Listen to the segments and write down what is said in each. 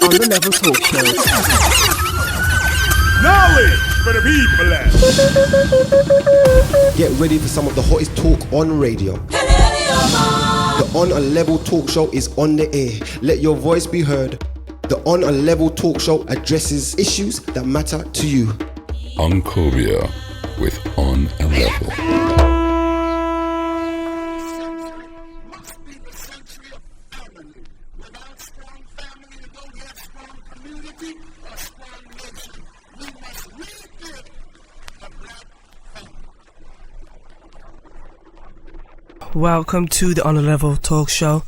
On the Level Talk Show. Knowledge for the people. Get ready for some of the hottest talk on radio. The On a Level Talk Show is on the air. Let your voice be heard. The On a Level Talk Show addresses issues that matter to you. Uncobia with On a Level. Welcome to the On a Level Talk Show.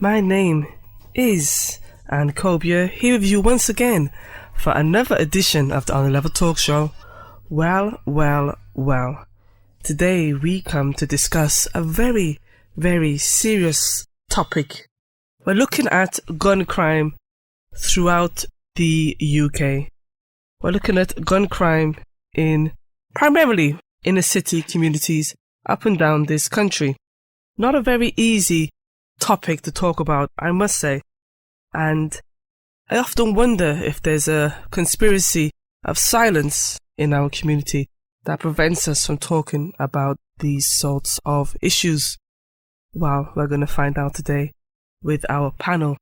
My name is Uncobia, here with you once again for another edition of the On a Level Talk Show. Well. Today we come to discuss a very, very serious topic. We're looking at gun crime throughout the UK. We're looking at gun crime in primarily inner city communities up and down this country. Not a very easy topic to talk about, I must say. And I often wonder if there's a conspiracy of silence in our community that prevents us from talking about these sorts of issues. Well, we're going to find out today with our panel.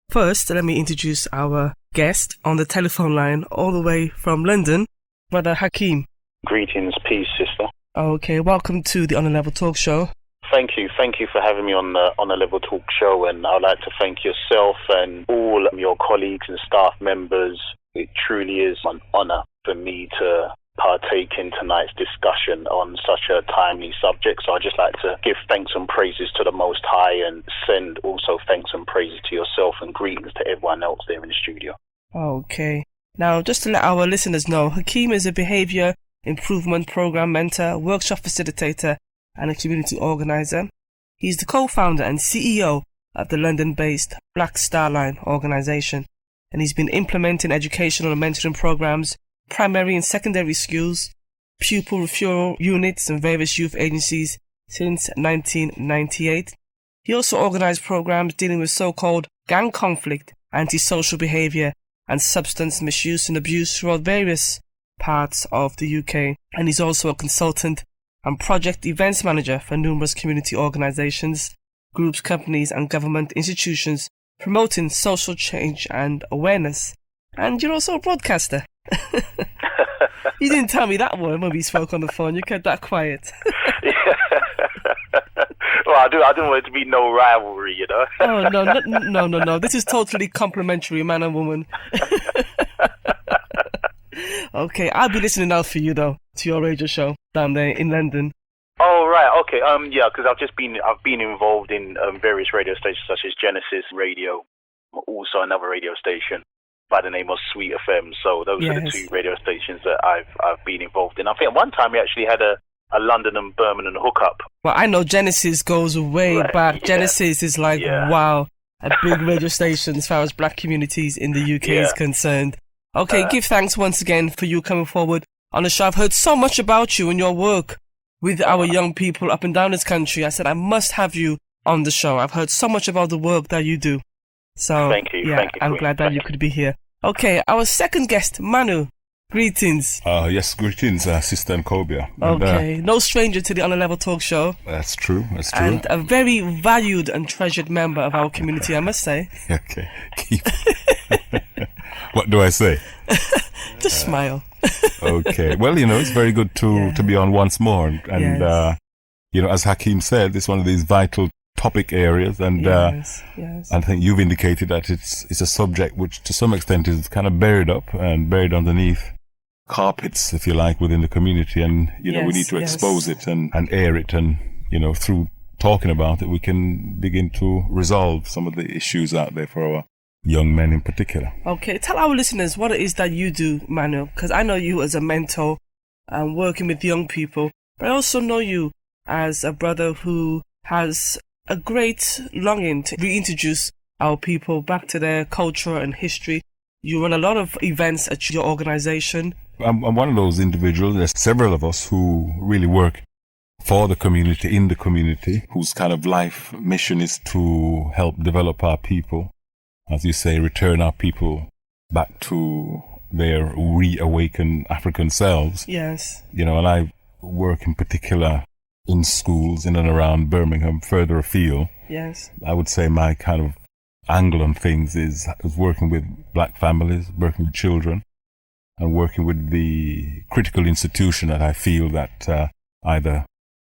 First, let me introduce our guest on the telephone line all the way from London, Brother Hakeem. Greetings, peace, sister. Okay, welcome to the On a Level Talk Show. Thank you for having me on the Level Talk Show, and I'd like to thank yourself and all your colleagues and staff members. It truly is an honour for me to partake in tonight's discussion on such a timely subject. So I'd just like to give thanks and praises to the Most High and send also thanks and praises to yourself and greetings to everyone else there in the studio. Okay. Now, just to let our listeners know, Hakeem is a behaviour improvement program mentor, workshop facilitator, and a community organizer. He's the co-founder and CEO of the London-based Black Star Line organisation, and he's been implementing educational and mentoring programs, primary and secondary schools, pupil referral units and various youth agencies since 1998. He also organised programs dealing with so-called gang conflict, antisocial behaviour and substance misuse and abuse throughout various parts of the UK, and he's also a consultant and project events manager for numerous community organisations, groups, companies and government institutions promoting social change and awareness. And you're also a broadcaster. You didn't tell me that one when we spoke on the phone. You kept that quiet. Well, I didn't want it to be no rivalry, you know. Oh, no. This is totally complimentary, man and woman. Okay, I'll be listening out for you though, to your radio show down there in London. Oh right, okay. Yeah, because I've been involved in various radio stations such as Genesis Radio, also another radio station by the name of Sweet FM. So those are the two radio stations that I've been involved in. I think at one time we actually had a London and Birmingham hookup. Well, I know Genesis goes way back. Yeah. Genesis is like wow, a big radio station as far as black communities in the UK is concerned. Okay, give thanks once again for you coming forward on the show. I've heard so much about you and your work with our young people up and down this country. I said I must have you on the show. I've heard so much about the work that you do. So, thank you. Yeah, thank you, I'm glad that you could be here. Okay, our second guest, Manu. Greetings. Yes, greetings, Sister Uncobia. Okay, no stranger to the On a Level Talk Show. That's true. And a very valued and treasured member of our community, I must say. Okay, What do I say? Just smile. Okay. Well, it's very good to be on once more. And as Hakeem said, it's one of these vital topic areas. And I think you've indicated that it's a subject which to some extent is kind of buried up and buried underneath carpets, if you like, within the community. And, we need to expose it and air it. And, through talking about it, we can begin to resolve some of the issues out there for our young men in particular. Okay, tell our listeners what it is that you do, Manu, because I know you as a mentor and working with young people, but I also know you as a brother who has a great longing to reintroduce our people back to their culture and history. You run a lot of events at your organization. I'm one of those individuals. There's several of us who really work for the community, in the community, whose kind of life mission is to help develop our people as you say, return our people back to their reawakened African selves. Yes. You know, and I work in particular in schools in and around Birmingham, further afield. Yes. I would say my kind of angle on things is working with black families, working with children, and working with the critical institution that I feel that either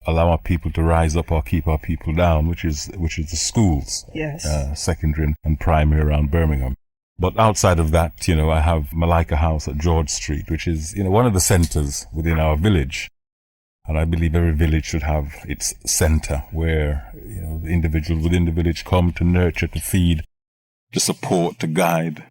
allow our people to rise up or keep our people down, which is the schools, yes, secondary and primary around Birmingham. But outside of that, you know, I have Malika House at George Street, which is, you know, one of the centres within our village. And I believe every village should have its centre where, you know, the individuals within the village come to nurture, to feed, to support, to guide,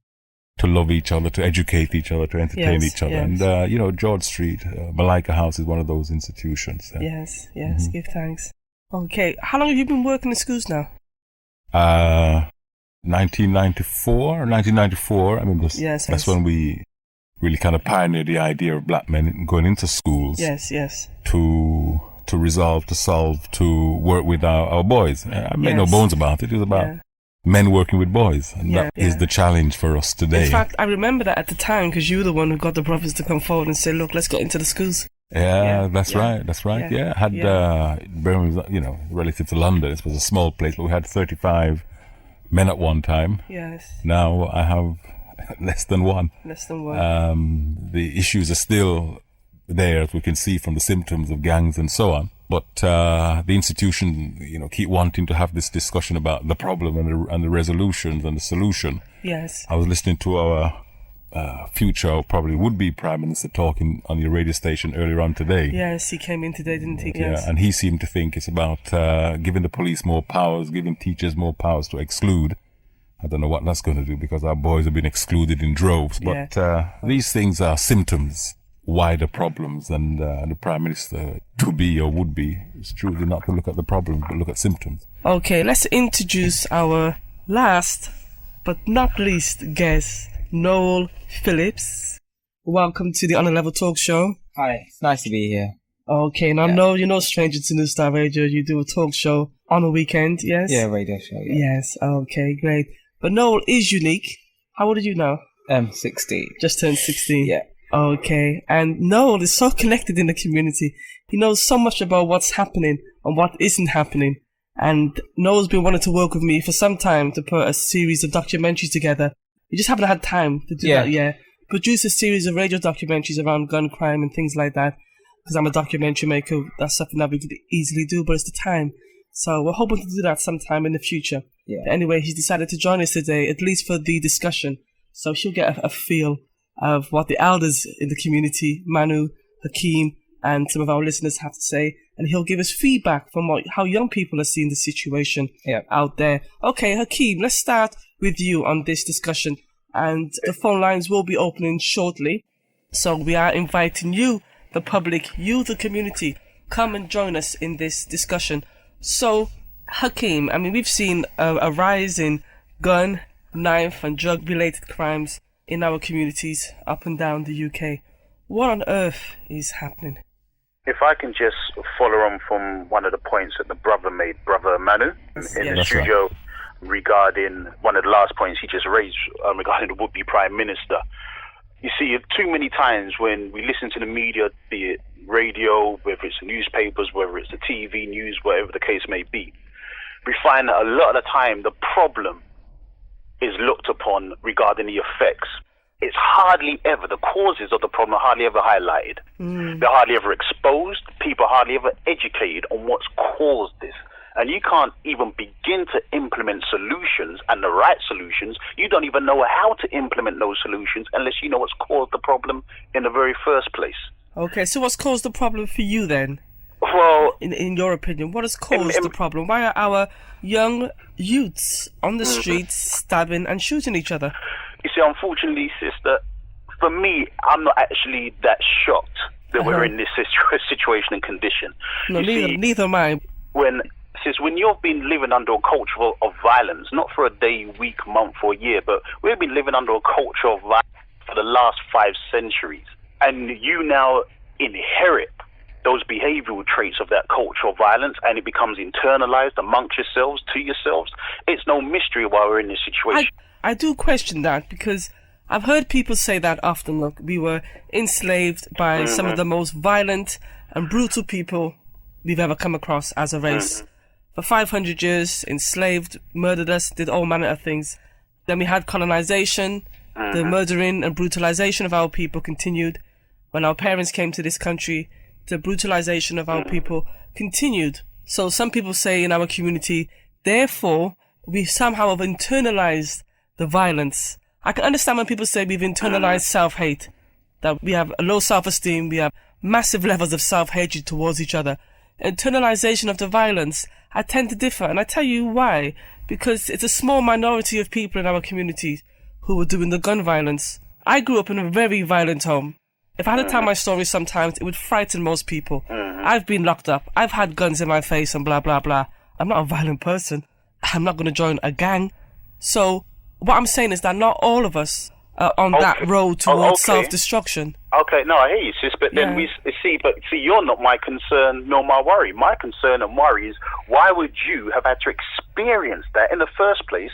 to love each other, to educate each other, to entertain each other. Yes. And, you know, George Street, Malika House is one of those institutions. Yes, give thanks. Okay, how long have you been working in schools now? 1994. I mean, that's when we really kind of pioneered the idea of black men going into schools. Yes. To resolve, to solve, to work with our boys. I made no bones about it. It was about men working with boys. And that is the challenge for us today. In fact, I remember that at the time because you were the one who got the brothers to come forward and say, look, let's get into the schools. That's right. Yeah. Had Birmingham, you know, relative to London, it was a small place, but we had 35 men at one time. Yes. Now I have less than one. The issues are still there, as we can see from the symptoms of gangs and so on. But the institution, you know, keep wanting to have this discussion about the problem and the resolutions and the solution. Yes. I was listening to our future, or probably would-be Prime Minister talking on your radio station earlier on today. Yes, he came in today, didn't he? Yeah, and he seemed to think it's about giving the police more powers, giving teachers more powers to exclude. I don't know what that's going to do because our boys have been excluded in droves. But these things are symptoms, wider problems, and the Prime Minister, to be or would be, is truly not to look at the problems, but look at symptoms. Okay, let's introduce our last but not least guest, Noel Phillips. Welcome to the On A Level Talk Show. Hi, it's nice to be here. Okay, now no, you're no stranger to New Star Radio. You do a talk show on a weekend, yes? Yeah, radio show, yeah. Yes, okay, great. But Noel is unique. How old are you now? 16. Just turned 16? Yeah. Okay, and Noel is so connected in the community. He knows so much about what's happening and what isn't happening. And Noel's been wanting to work with me for some time to put a series of documentaries together. We just haven't had time to do that yet. Produce a series of radio documentaries around gun crime and things like that. Because I'm a documentary maker, that's something that we could easily do, but it's the time. So we're hoping to do that sometime in the future. Yeah. But anyway, he's decided to join us today, at least for the discussion. So she'll get a feel of what the elders in the community, Manu, Hakeem, and some of our listeners have to say. And he'll give us feedback from how young people are seeing the situation out there. Okay, Hakeem, let's start with you on this discussion. And the phone lines will be opening shortly. So we are inviting you, the public, you, the community, come and join us in this discussion. So, Hakeem, I mean, we've seen a rise in gun, knife and drug-related crimes in our communities up and down the UK. What on earth is happening? If I can just follow on from one of the points that the brother made, Brother Manu, in the studio, regarding one of the last points he just raised regarding the would-be Prime Minister. You see, too many times when we listen to the media, be it radio, whether it's the newspapers, whether it's the TV news, whatever the case may be, we find that a lot of the time the problem is looked upon regarding the effects. It's hardly ever, the causes of the problem are hardly ever highlighted. They're hardly ever exposed. People are hardly ever educated on what's caused this. And you can't even begin to implement solutions and the right solutions. You don't even know how to implement those solutions unless you know what's caused the problem in the very first place. Okay, so what's caused the problem for you then? Well, in your opinion, what has caused the problem? Why are our young youths on the streets stabbing and shooting each other? You see, unfortunately, sister, for me, I'm not actually that shocked that we're in this situation and condition. No, neither am I. When you've been living under a culture of violence, not for a day, week, month, or year, but we've been living under a culture of violence for the last 5 centuries, and you now inherit those behavioral traits of that culture of violence, and it becomes internalized amongst yourselves, to yourselves. It's no mystery why we're in this situation. I do question that, because I've heard people say that often. Look, we were enslaved by some of the most violent and brutal people we've ever come across as a race. For 500 years, enslaved, murdered us, did all manner of things. Then we had colonization. The murdering and brutalization of our people continued. When our parents came to this country, the brutalization of our people continued. So some people say in our community, therefore, we somehow have internalized the violence. I can understand when people say we've internalized self-hate, that we have a low self-esteem, we have massive levels of self-hatred towards each other. Internalization of the violence, I tend to differ, and I tell you why. Because it's a small minority of people in our communities who were doing the gun violence. I grew up in a very violent home. If I had to tell my story sometimes, it would frighten most people. I've been locked up. I've had guns in my face and blah, blah, blah. I'm not a violent person. I'm not going to join a gang. So what I'm saying is that not all of us are on that road towards self-destruction. Okay, no, I hear you, sis, but then we see, you're not my concern nor my worry. My concern and worry is, why would you have had to experience that in the first place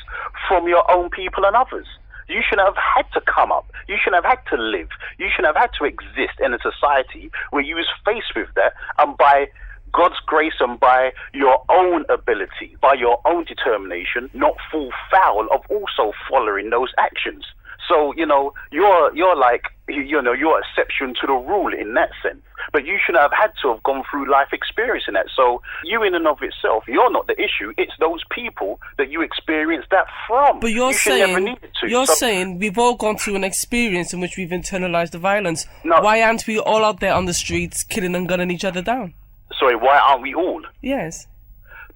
from your own people and others? You shouldn't have had to come up. You shouldn't have had to live. You shouldn't have had to exist in a society where you was faced with that, and by God's grace and by your own ability, by your own determination, not fall foul of also following those actions. So, you're like, you're exception to the rule in that sense. But you shouldn't have had to have gone through life experiencing that. So you in and of itself, you're not the issue. It's those people that you experience that from. But you're saying we've all gone through an experience in which we've internalized the violence. No. Why aren't we all out there on the streets killing and gunning each other down? Sorry, why aren't we all? Yes.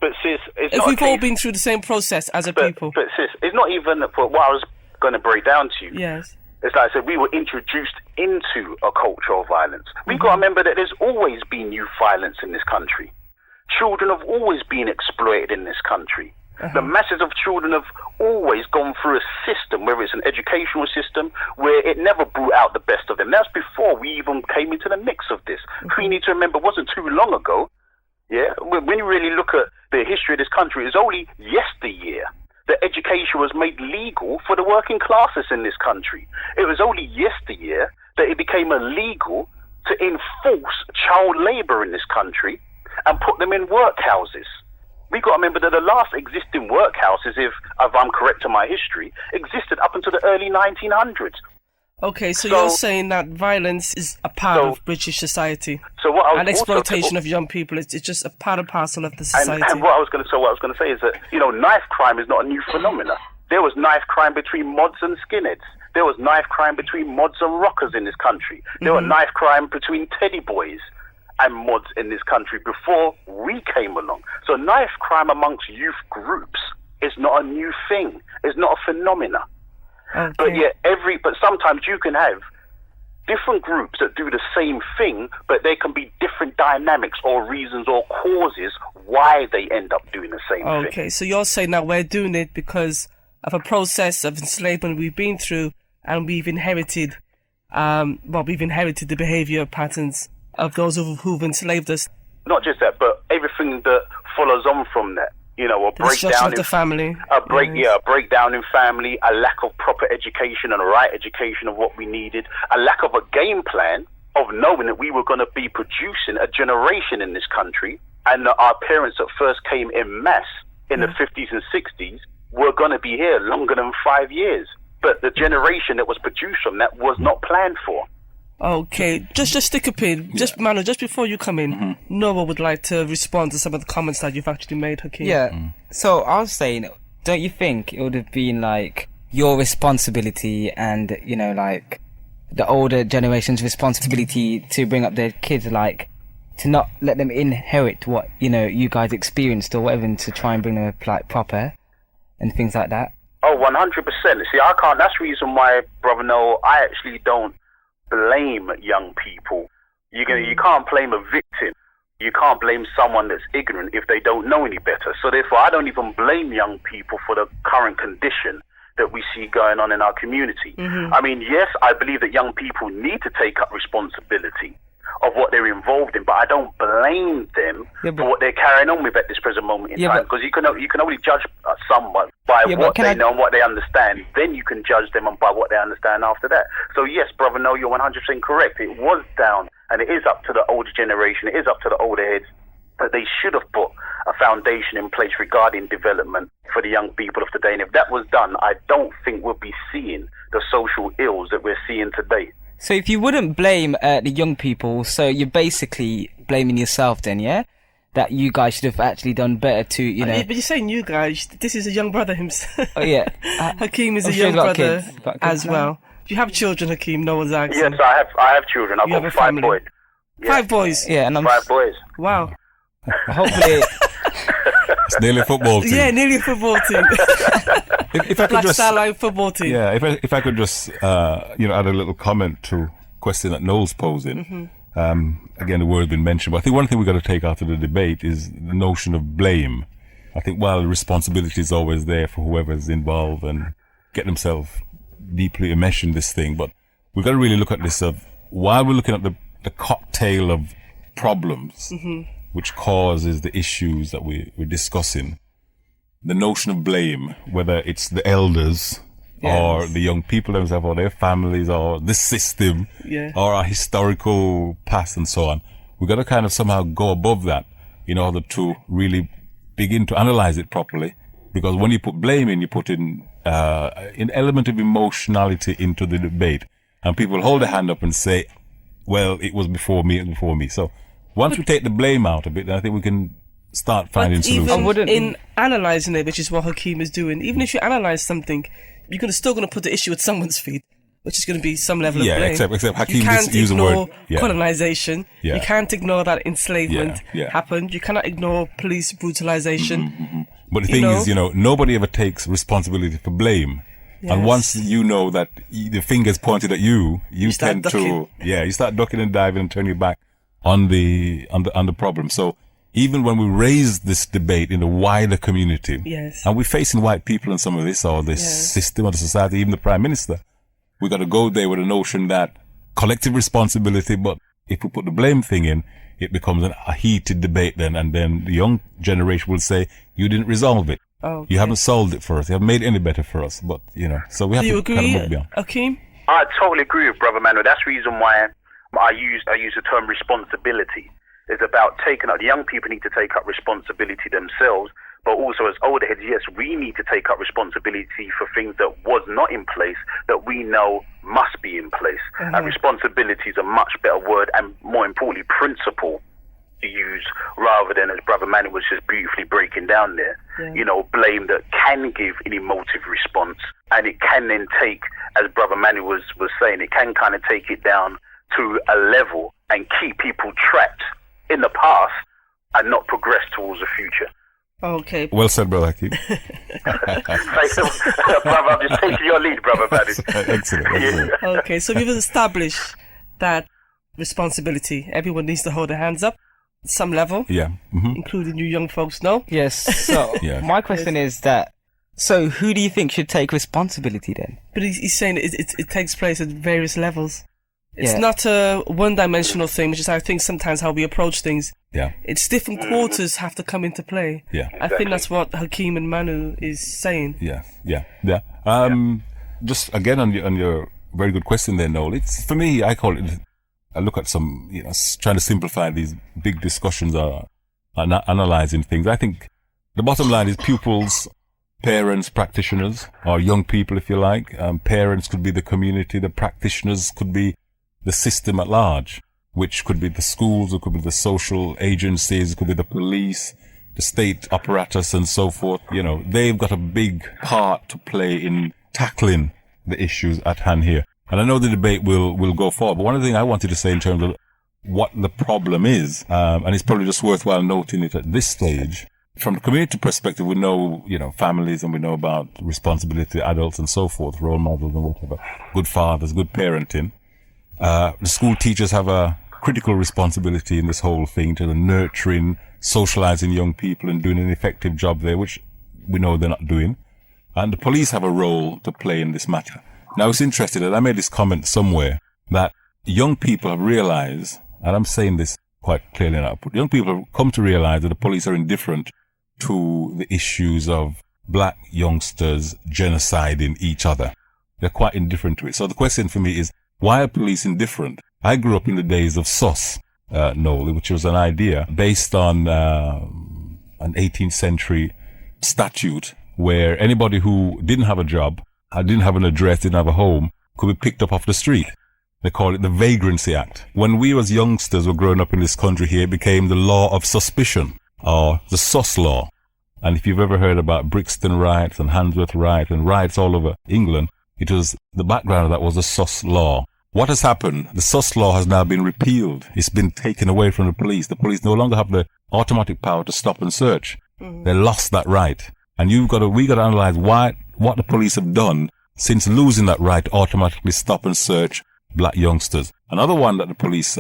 But sis, it's if not we've all been through the same process as a people. But sis, it's not even what I was going to break down to you. Yes. It's like I said, we were introduced into a culture of violence. We've got to remember that there's always been youth violence in this country. Children have always been exploited in this country. The masses of children have always gone through a system, whether it's an educational system, where it never brought out the best of them. That's before we even came into the mix of this. We need to remember, it wasn't too long ago. Yeah, when you really look at the history of this country, it's only yesteryear that education was made legal for the working classes in this country. It was only yesteryear that it became illegal to enforce child labour in this country and put them in workhouses. We've got to remember that the last existing workhouses, if I'm correct in my history, existed up until the early 1900s. Okay, so you're saying that violence is a part of British society, and exploitation of young people is just a part and parcel of the society. And what I was going to say is that knife crime is not a new phenomenon. There was knife crime between mods and skinheads. There was knife crime between mods and rockers in this country. There was knife crime between teddy boys and mods in this country before we came along. So knife crime amongst youth groups is not a new thing. It's not a phenomenon. Okay. But sometimes you can have different groups that do the same thing, but there can be different dynamics or reasons or causes why they end up doing the same thing. Okay, so you're saying that we're doing it because of a process of enslavement we've been through, and we've inherited, the behaviour patterns of those who've enslaved us. Not just that, but everything that follows on from that. A breakdown of the family. A breakdown in family, a lack of proper education and a right education of what we needed, a lack of a game plan of knowing that we were going to be producing a generation in this country, and that our parents that first came in mass in the 50s and 60s were going to be here longer than 5 years. But the generation that was produced from that was not planned for. Okay, just stick a pin. Manu, just before you come in, Noah would like to respond to some of the comments that you've actually made, Hakeem. Yeah, so I was saying, don't you think it would have been like your responsibility and, like the older generation's responsibility to bring up their kids, like to not let them inherit what, you guys experienced or whatever, and to try and bring them up like proper and things like that? Oh, 100%. See, I can't, that's the reason why, Brother Noel, I actually don't blame young people. You can't blame a victim. You can't blame someone that's ignorant if they don't know any better. So therefore, I don't even blame young people for the current condition that we see going on in our community. I mean, yes, I believe that young people need to take up responsibility of what they're involved in, but I don't blame them for what they're carrying on with at this present moment in time, because you can only judge someone by what they know and what they understand. Then you can judge them by what they understand after that. So yes, brother, no, you're 100% correct. It was down, and it is up to the older generation, it is up to the older heads, that they should have put a foundation in place regarding development for the young people of today. And if that was done, I don't think we'll be seeing the social ills that we're seeing today. So if you wouldn't blame the young people, so you're basically blaming yourself then, yeah? That you guys should have actually done better to, you know... But you're saying you guys, this is a young brother himself. Oh, yeah. Hakeem is a young brother as well. Do you have children, Hakeem? No one's asking. Yes, I have children. I've got 5 boys. Yeah. 5 boys? Yeah, and 5 boys. Wow. Hopefully... It's nearly a football team. Yeah, nearly a football team. if I could just, Starline football team. Yeah, if I could just, add a little comment to a question that Noel's posing. Again, the word been mentioned, but I think one thing we've got to take out of the debate is the notion of blame. I think while responsibility is always there for whoever's involved and get themselves deeply enmeshed in this thing, but we've got to really look at this of, while we're looking at the cocktail of problems, which causes the issues that we're discussing, the notion of blame, whether it's the elders or the young people themselves or their families or the system or our historical past and so on, we've got to kind of somehow go above that in order to really begin to analyze it properly. Because when you put blame in, you put in an element of emotionality into the debate, and people hold their hand up and say, well, it was before me and before me. So once we take the blame out of it, then I think we can start finding solutions. Even in analysing it, which is what Hakeem is doing, even if you analyse something, you're still going to put the issue at someone's feet, which is going to be some level of blame. Except Hakeem you can't use ignore the word colonisation. You can't ignore that enslavement happened. You cannot ignore police brutalisation. But the thing is, nobody ever takes responsibility for blame. Yes. And once you know that the finger's pointed at you, you tend to, you start ducking and diving and turn your back on the problem. So even when we raise this debate in the wider community, and we're facing white people in some of this, or this system, or the society, even the Prime Minister, we got to go there with a notion that collective responsibility, but if we put the blame thing in, it becomes a heated debate then, and then the young generation will say, you didn't resolve it. You haven't solved it for us. You haven't made it any better for us. But, so we have to kind of move beyond. Hakeem? I totally agree with Brother Manuel. That's the reason why I use the term responsibility. It's about taking up, the young people need to take up responsibility themselves, but also as older heads, yes, we need to take up responsibility for things that was not in place that we know must be in place. And responsibility is a much better word, and more importantly, principle to use, rather than, as Brother Manuel was just beautifully breaking down there, blame that can give an emotive response, and it can then take, as Brother Manuel was saying, it can kind of take it down to a level and keep people trapped in the past and not progress towards the future. Okay. Well said, Brother Hakeem. Brother, I'm just taking your lead, Brother Manuel. Excellent. Okay, so we've established that responsibility. Everyone needs to hold their hands up at some level. Including you young folks, no? Yes. So my question is that, so who do you think should take responsibility then? But he's saying it takes place at various levels. It's not a one-dimensional thing, which is, I think, sometimes how we approach things. It's different quarters have to come into play. Exactly. I think that's what Hakeem and Manu is saying. Just again on your very good question there, Noel. It's, for me, I look at some, trying to simplify these big discussions or analyzing things. I think the bottom line is pupils, parents, practitioners, or young people, if you like. Parents could be the community. The practitioners could be the system at large, which could be the schools, it could be the social agencies, it could be the police, the state apparatus, and so forth. They've got a big part to play in tackling the issues at hand here. And I know the debate will go forward, but one of the things I wanted to say in terms of what the problem is, and it's probably just worthwhile noting it at this stage, from the community perspective, we know, families, and we know about responsibility, adults and so forth, role models and whatever, good fathers, good parenting. The school teachers have a critical responsibility in this whole thing to the nurturing, socializing young people and doing an effective job there, which we know they're not doing. And the police have a role to play in this matter. Now, it's interesting that I made this comment somewhere that young people have realized, and I'm saying this quite clearly now, young people have come to realize that the police are indifferent to the issues of black youngsters genociding each other. They're quite indifferent to it. So the question for me is, why are police indifferent? I grew up in the days of SOS, Noel, which was an idea based on an 18th century statute where anybody who didn't have a job, didn't have an address, didn't have a home, could be picked up off the street. They call it the Vagrancy Act. When we as youngsters were growing up in this country here, it became the law of suspicion, or the SOS law. And if you've ever heard about Brixton riots and Handsworth riots and riots all over England, it was the background of that was the SOS law. What has happened? The SOS law has now been repealed. It's been taken away from the police. The police no longer have the automatic power to stop and search. They lost that right. And we got to analyze what the police have done since losing that right to automatically stop and search black youngsters. Another one that the police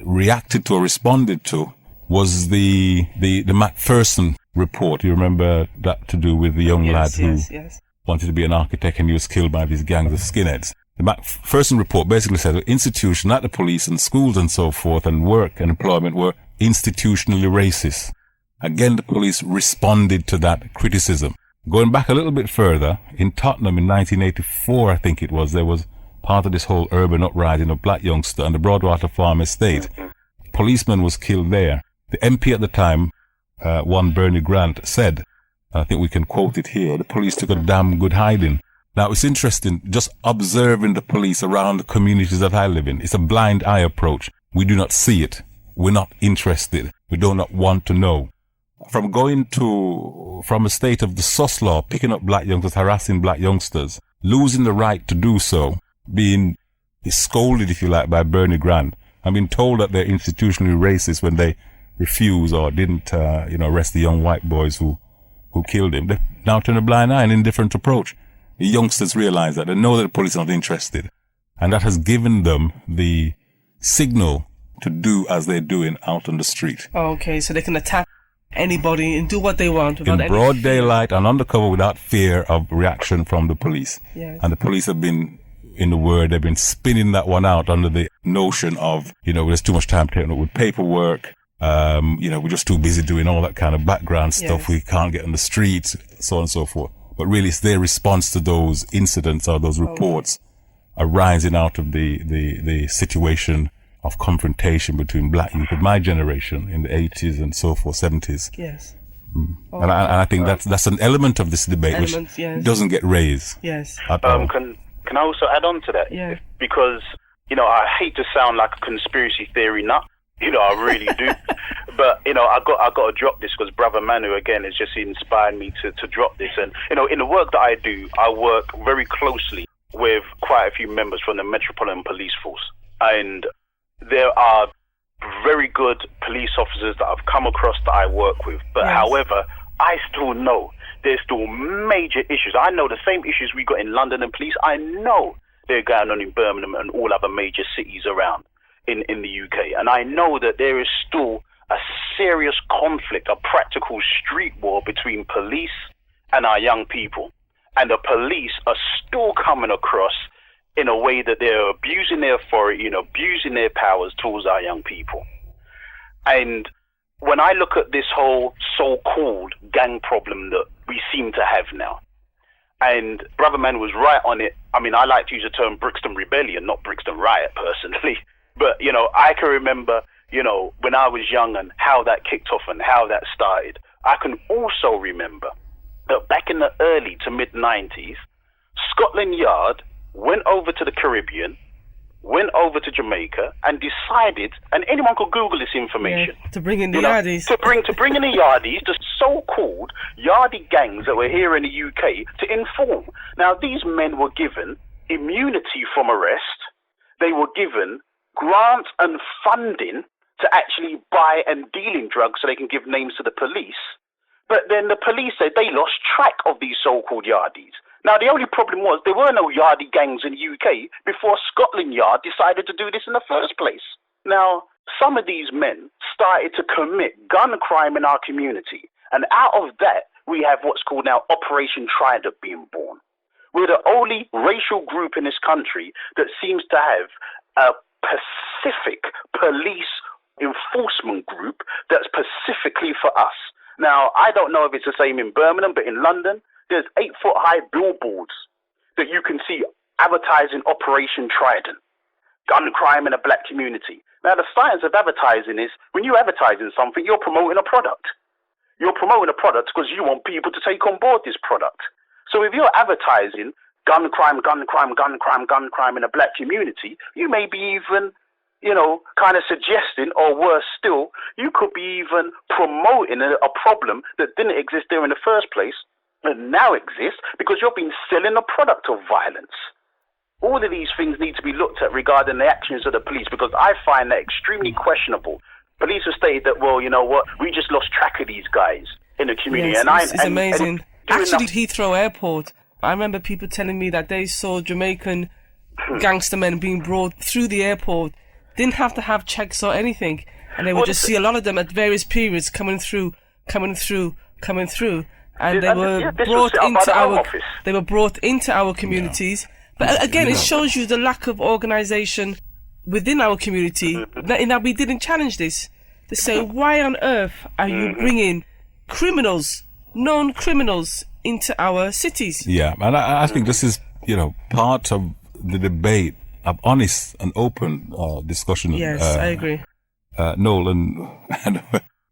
reacted to or responded to was the Macpherson report. You remember that, to do with the young lad who wanted to be an architect and he was killed by these gangs of skinheads. The Macpherson report basically said that institutions like the police and schools and so forth and work and employment were institutionally racist. Again, the police responded to that criticism. Going back a little bit further, in Tottenham in 1984, I think it was, there was part of this whole urban uprising of black youngster on the Broadwater Farm estate. A policeman was killed there. The MP at the time, one Bernie Grant, said, and I think we can quote it here, the police took a damn good hiding. Now, it's interesting, just observing the police around the communities that I live in. It's a blind eye approach. We do not see it. We're not interested. We do not want to know. From a state of the SOS law, picking up black youngsters, harassing black youngsters, losing the right to do so, being scolded, if you like, by Bernie Grant, and being told that they're institutionally racist when they refuse or didn't, arrest the young white boys who killed him. They now turn a blind eye, an indifferent approach. The youngsters realize that. They know that the police are not interested. And that has given them the signal to do as they're doing out on the street. Okay, so they can attack anybody and do what they want in broad daylight and undercover without fear of reaction from the police. Yes. And the police have been, in the word, they've been spinning that one out under the notion of, there's too much time taken up with paperwork. We're just too busy doing all that kind of background stuff. Yes. We can't get on the streets, so on and so forth. But really, it's their response to those incidents or those reports arising out of the situation of confrontation between black youth of my generation in the 80s and so forth, 70s. Yes. And I think that's an element of this debate which doesn't get raised. Yes. Can I also add on to that? Yeah. Because, I hate to sound like a conspiracy theory nut. I really do. But, I got to drop this because Brother Manu, again, has just inspired me to drop this. And, in the work that I do, I work very closely with quite a few members from the Metropolitan Police Force. And there are very good police officers that I've come across that I work with. But however, I still know there's still major issues. I know the same issues we got in London and police. I know they're going on in Birmingham and all other major cities around in the UK. And I know that there is still a serious conflict, a practical street war between police and our young people. And the police are still coming across in a way that they're abusing their authority and abusing their powers towards our young people. And when I look at this whole so-called gang problem that we seem to have now, and Brother Man was right on it. I mean, I like to use the term Brixton Rebellion, not Brixton Riot personally. But, I can remember, when I was young and how that kicked off and how that started. I can also remember that back in the early to mid-90s, Scotland Yard went over to the Caribbean, went over to Jamaica, and decided, and anyone could Google this information, to bring in the yardies. To bring in the yardies, the so-called yardie gangs that were here in the UK, to inform. Now, these men were given immunity from arrest. They were given grants and funding to actually buy and deal in drugs so they can give names to the police. But then the police said they lost track of these so-called yardies. Now, the only problem was there were no yardie gangs in the UK before Scotland Yard decided to do this in the first place. Now, some of these men started to commit gun crime in our community. And out of that, we have what's called now Operation Trident being born. We're the only racial group in this country that seems to have a specific police enforcement group that's specifically for us. Now, I don't know if it's the same in Birmingham, but in London, there's 8-foot-high billboards that you can see advertising Operation Trident, gun crime in a black community. Now, the science of advertising is when you're advertising something, you're promoting a product. You're promoting a product because you want people to take on board this product. So if you're advertising gun crime in a black community, you may be even, kind of suggesting, or worse still, you could be even promoting a problem that didn't exist there in the first place and now exists because you've been selling a product of violence. All of these things need to be looked at regarding the actions of the police, because I find that extremely questionable. Police have stated that, well, you know what, we just lost track of these guys in the community. Yes, it's amazing. Actually, Heathrow Airport, I remember people telling me that they saw Jamaican gangster men being brought through the airport, didn't have to have checks or anything, and they would just see a lot of them at various periods coming through, and they were brought into our communities. But again, it shows you the lack of organisation within our community, in that we didn't challenge this. They say, why on earth are you bringing criminals, known criminals, into our cities? Yeah, and I think this is, part of the debate of honest and open discussion. Yes, I agree. Noel, and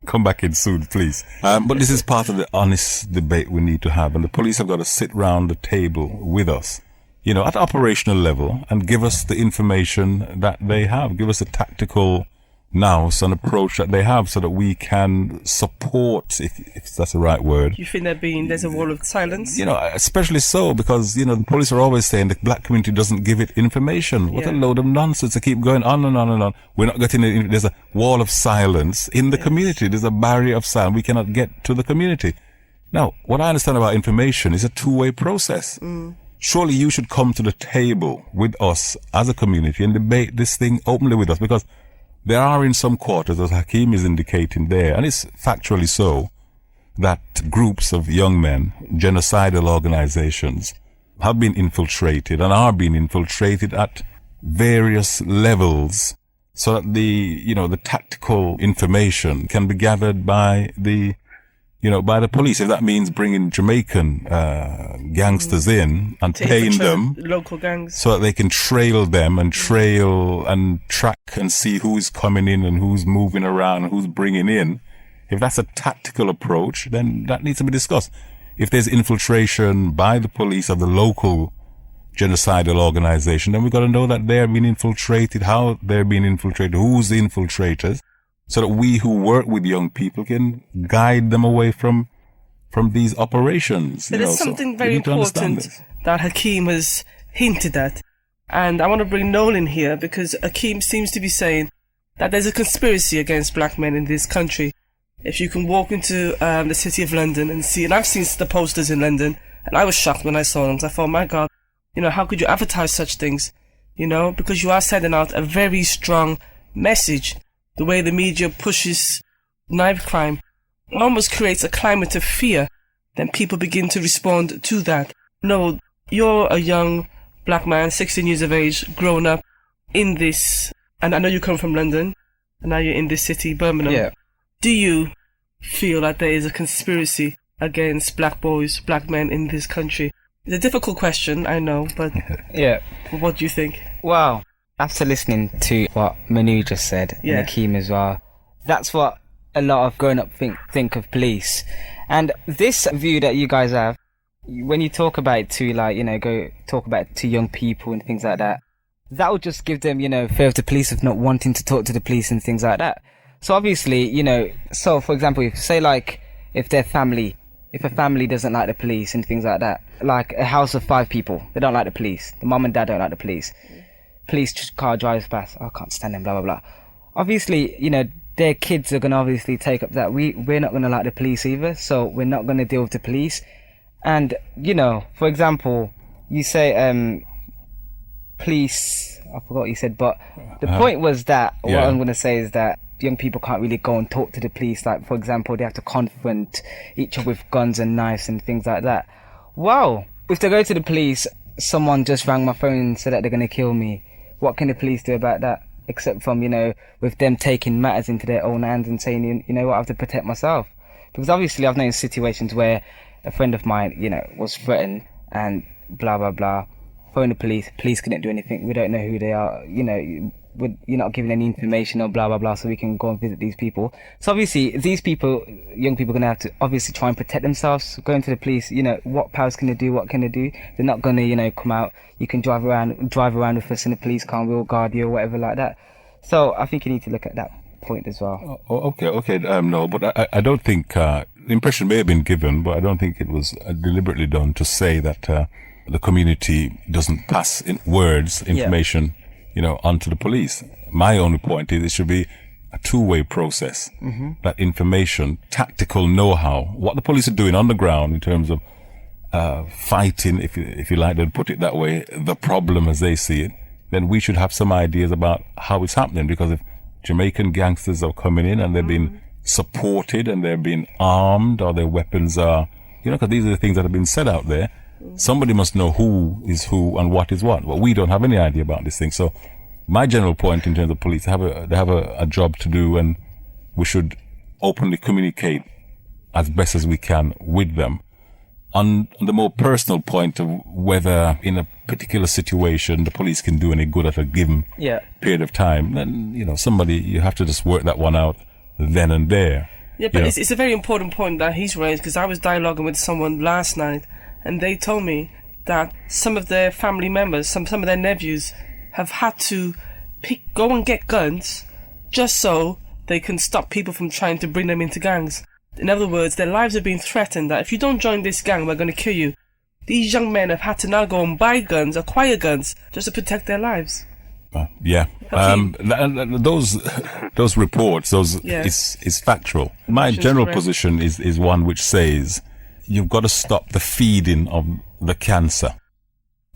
come back in soon, please. But this is part of the honest debate we need to have, and the police have got to sit round the table with us, at operational level, and give us the information that they have, give us a tactical nous and approach that they have so that we can support, if that's the right word. You think there's a wall of silence? Especially so because, the police are always saying the black community doesn't give it information. What a load of nonsense. They keep going on and on and on. We're not getting it. There's a wall of silence in the community. There's a barrier of silence. We cannot get to the community. Now, what I understand about information is a two-way process. Surely you should come to the table with us as a community and debate this thing openly with us, because there are in some quarters, as Hakeem is indicating there, and it's factually so, that groups of young men, genocidal organizations, have been infiltrated and are being infiltrated at various levels so that the tactical information can be gathered by the police. If that means bringing Jamaican gangsters in and paying them local gangs so that they can trail them and track and see who's coming in and who's moving around and who's bringing in. If that's a tactical approach, then that needs to be discussed. If there's infiltration by the police of the local genocidal organization, then we've got to know that they're being infiltrated, how they're being infiltrated, who's the infiltrators, so that we who work with young people can guide them away from these operations. There's something very important that Hakeem has hinted at. And I want to bring Noel in here because Hakeem seems to be saying that there's a conspiracy against black men in this country. If you can walk into the city of London and see, and I've seen the posters in London, and I was shocked when I saw them. I thought, my God, how could you advertise such things? Because you are sending out a very strong message. The way the media pushes knife crime almost creates a climate of fear. Then people begin to respond to that. No, you're a young black man, 16 years of age, grown up in this, and I know you come from London, and now you're in this city, Birmingham. Yeah. Do you feel that there is a conspiracy against black boys, black men in this country? It's a difficult question, I know, but yeah. What do you think? Wow. After listening to what Manu just said, and Hakeem as well, that's what a lot of grown-up think of police. And this view that you guys have, when you talk about it to, go talk about it to young people and things like that, that will just give them, fear of the police, of not wanting to talk to the police and things like that. So obviously, so for example, if a family doesn't like the police and things like that, like a house of 5 people, they don't like the police, the mom and dad don't like the police car drives past, I can't stand them, blah, blah, blah. Obviously, their kids are going to obviously take up that. We're not going to like the police either, so we're not going to deal with the police. And, for example, you say, police, I forgot what you said, but the point was that, what I'm going to say is that young people can't really go and talk to the police. Like, for example, they have to confront each other with guns and knives and things like that. Wow. If they go to the police, someone just rang my phone and said that they're going to kill me. What can the police do about that? except from, you know, with them taking matters into their own hands and saying, you know what, I have to protect myself. Because obviously I've known situations where a friend of mine, you know, was threatened and blah, blah, blah. Phone the police couldn't do anything. We don't know who they are, you know, you're not giving any information or blah, blah, blah, so we can go and visit these people. So obviously these people, young people, are going to have to obviously try and protect themselves. Going to the police, you know, what powers can they do? What can they do? They're not going to, you know, come out. You can drive around with us in a police car and we'll guard you or whatever like that. So I think you need to look at that point as well. Okay. No, but I don't think, the impression may have been given, but I don't think it was deliberately done to say that the community doesn't pass in words, information, you know, onto the police. My only point is it should be a two-way process. That information, tactical know-how, what the police are doing on the ground in terms of fighting, if you like to put it that way, the problem as they see it, then we should have some ideas about how it's happening. Because if Jamaican gangsters are coming in and they're being supported and they're being armed, or their weapons are, you know, because these are the things that have been said out there, somebody must know who is who and what is what. Well, we don't have any idea about this thing. So my general point in terms of police, they have a job to do, and we should openly communicate as best as we can with them. On the more personal point of whether in a particular situation the police can do any good at a given period of time, then, you know, you have to just work that one out then and there. Yeah, but it's a very important point that he's raised, because I was dialoguing with someone last night and they told me that some of their family members, some of their nephews have had to go and get guns just so they can stop people from trying to bring them into gangs. In other words, their lives are being threatened, that if you don't join this gang, we're going to kill you. These young men have had to now go and buy guns, acquire guns, just to protect their lives. Those reports, is factual. My general position is one which says you've got to stop the feeding of the cancer.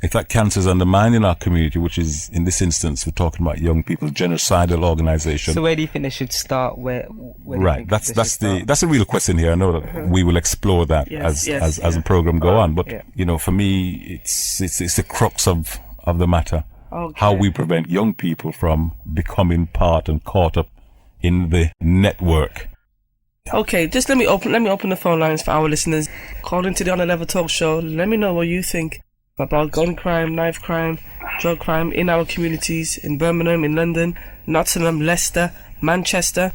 If that cancer is undermining our community, which is, in this instance, we're talking about young people, genocidal organization. So where do you think they should start? Where right, that's a real question here. I know that we will explore that as the program go on. But you know, for me, it's the crux of the matter. Okay. How we prevent young people from becoming part and caught up in the network. Okay, just let me open the phone lines for our listeners. Call into the On a Level Talk Show. Let me know what you think about gun crime, knife crime, drug crime in our communities in Birmingham, in London, Nottingham, Leicester, Manchester.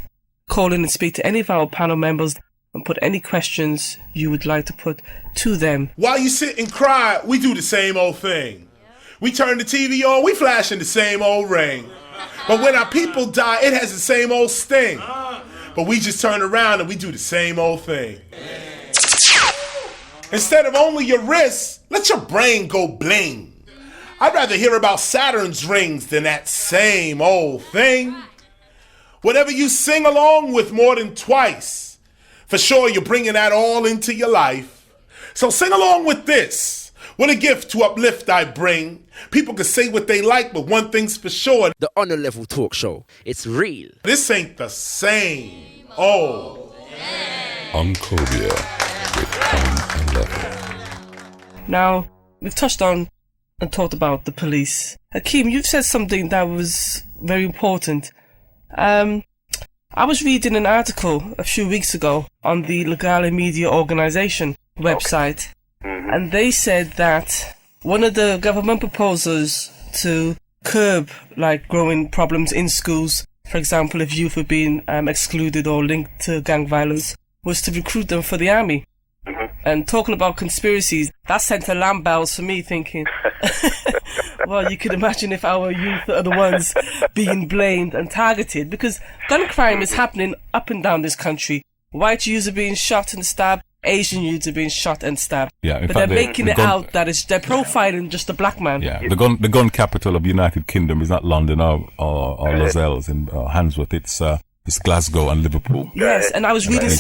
Call in and speak to any of our panel members and put any questions you would like to put to them. While you sit and cry, we do the same old thing. We turn the TV on, we flash in the same old ring. But when our people die, it has the same old sting. But we just turn around and we do the same old thing. Instead of only your wrists, let your brain go bling. I'd rather hear about Saturn's rings than that same old thing. Whatever you sing along with more than twice, for sure you're bringing that all into your life. So sing along with this. What a gift to uplift I bring. People can say what they like, but one thing's for sure. The On a Level Talk Show. It's real. This ain't the same old. Uncobia with On a Level. Now, we've touched on and talked about the police. Hakeem, you've said something that was very important. I was reading an article a few weeks ago on the Legale Media Organization website, and they said that one of the government proposals to curb like growing problems in schools, for example, if youth were being excluded or linked to gang violence, was to recruit them for the army. And talking about conspiracies, that sent alarm bells for me, thinking, well, you could imagine if our youth are the ones being blamed and targeted, because gun crime is happening up and down this country. White youths are being shot and stabbed, Asian youths are being shot and stabbed. Yeah, but they're making it out that they're profiling just the black man. Yeah, the gun capital of the United Kingdom is not London or Lozells in Handsworth. It's Glasgow and Liverpool. Yes, and I was reading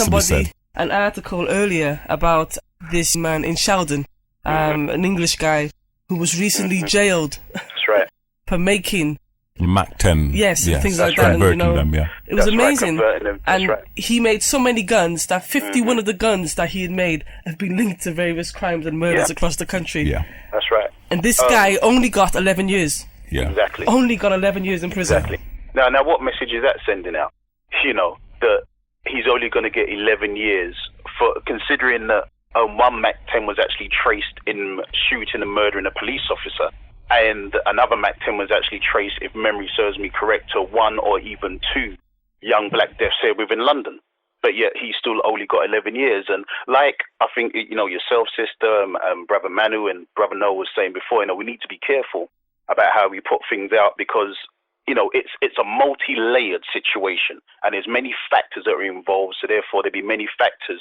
an article earlier about this man in Sheldon, an English guy who was recently jailed. That's right. For making Mac 10. Yes, things like that. Converting them, yeah. It was amazing. And he made so many guns that 51 of the guns that he had made have been linked to various crimes and murders across the country. Yeah. That's right. And this guy only got 11 years. Yeah. Exactly. Only got 11 years in prison. Exactly. Now, what message is that sending out? You know, that he's only going to get 11 years for considering that one MAC-10 was actually traced in shooting and murdering a police officer, and another MAC-10 was actually traced, if memory serves me correct, to 1 or even 2 young black deaths here within London. But yet he's still only got 11 years. And like I think, you know, yourself, sister, Brother Manu and Brother Noah was saying before, you know, we need to be careful about how we put things out, because you know, it's a multi-layered situation, and there's many factors that are involved. So therefore, there'll be many factors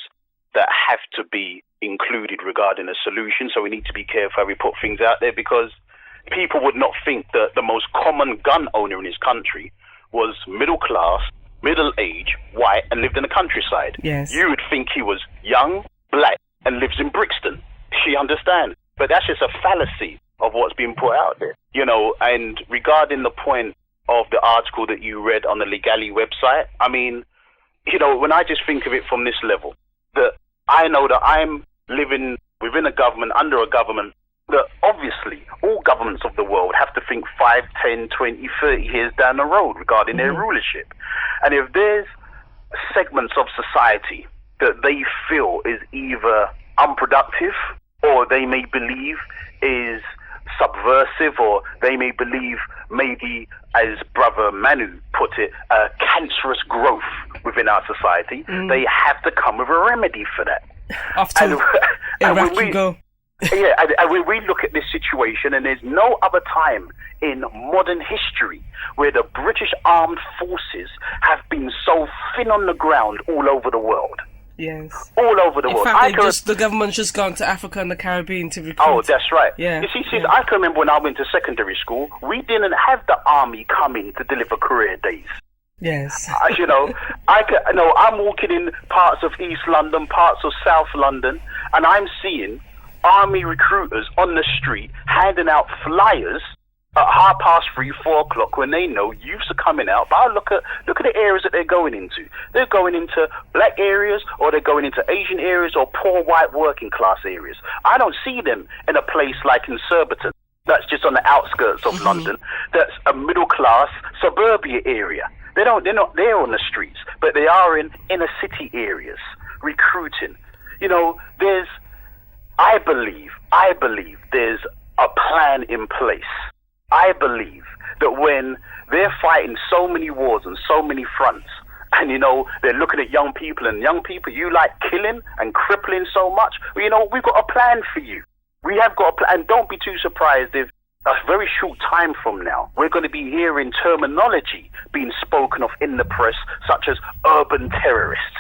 that have to be included regarding a solution. So we need to be careful how we put things out there, because people would not think that the most common gun owner in this country was middle class, middle age, white, and lived in the countryside. Yes. You would think he was young, black, and lives in Brixton. You understand? But that's just a fallacy of what's being put out there. You know, and regarding the point of the article that you read on the Legally website, I mean, you know, when I just think of it from this level, that I know that I'm living within a government, under a government, that obviously all governments of the world have to think 5, 10, 20, 30 years down the road regarding their rulership. And if there's segments of society that they feel is either unproductive, or they may believe is subversive, or they may believe maybe, as Brother Manu put it, cancerous growth within our society, they have to come with a remedy for that. Off to Iraq you go. Yeah, and when we look at this situation, and there's no other time in modern history where the British armed forces have been so thin on the ground all over the world. Yes. All over the world. In fact, the government's just gone to Africa and the Caribbean to recruit. Oh, that's right. Yeah. You see, I can remember when I went to secondary school, we didn't have the army coming to deliver career days. Yes. You know, I'm walking in parts of East London, parts of South London, and I'm seeing army recruiters on the street handing out flyers at 3:30, 4 o'clock, when they know youths are coming out. But I look at the areas that they're going into. They're going into black areas, or they're going into Asian areas, or poor white working class areas. I don't see them in a place like in Surbiton, that's just on the outskirts of London. That's a middle class suburbia area. They're not there on the streets, but they are in inner city areas recruiting. You know, I believe there's a plan in place. I believe that when they're fighting so many wars on so many fronts, and you know, they're looking at young people, and young people, you like killing and crippling so much, well, you know, we've got a plan for you. We have got a plan, and don't be too surprised if a very short time from now, we're going to be hearing terminology being spoken of in the press, such as urban terrorists.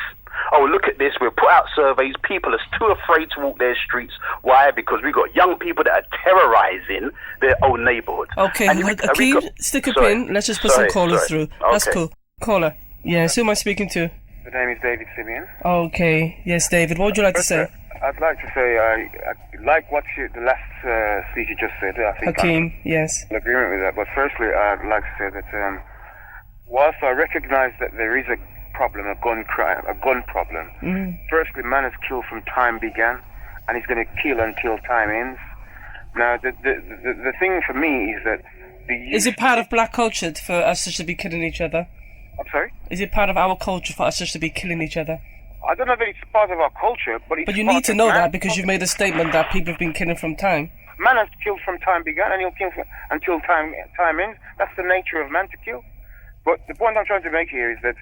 Oh, look at this, we'll put out surveys, people are too afraid to walk their streets. Why? Because we've got young people that are terrorizing their own neighborhoods. Okay, Hakeem, stick a pin, let's just put some callers through. That's cool. Caller. Yes, who am I speaking to? The name is David Simeon. Okay, yes, David, what would you like to say? I'd like to say, I like what the last speaker just said. I think Hakeem, yes. I'm in agreement with that. But firstly, I'd like to say that whilst I recognise that there is a problem, a gun problem, firstly, man has killed from time began, and he's going to kill until time ends. Now, the thing for me is that is it part of black culture for us just to be killing each other? I'm sorry? Is it part of our culture for us just to be killing each other? I don't know that it's part of our culture, but it's. But you need to know that, because you've made a statement that people have been killing from time. Man has killed from time began, and he'll kill until time ends. That's the nature of man, to kill. But the point I'm trying to make here is that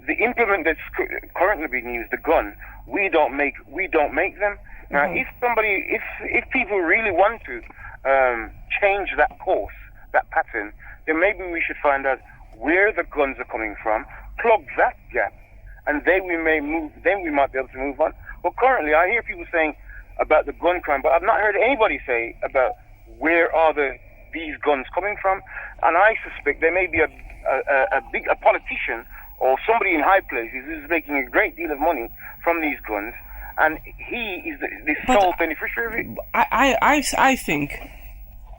the implement that's currently being used, the gun, we don't make them. Now, if people really want to change that course, that pattern, then maybe we should find out where the guns are coming from, plug that gap, and then we might be able to move on. But currently, I hear people saying about the gun crime, but I've not heard anybody say about where are these guns coming from. And I suspect there may be a politician or somebody in high places who's making a great deal of money from these guns, and he is the sole beneficiary of it. I think,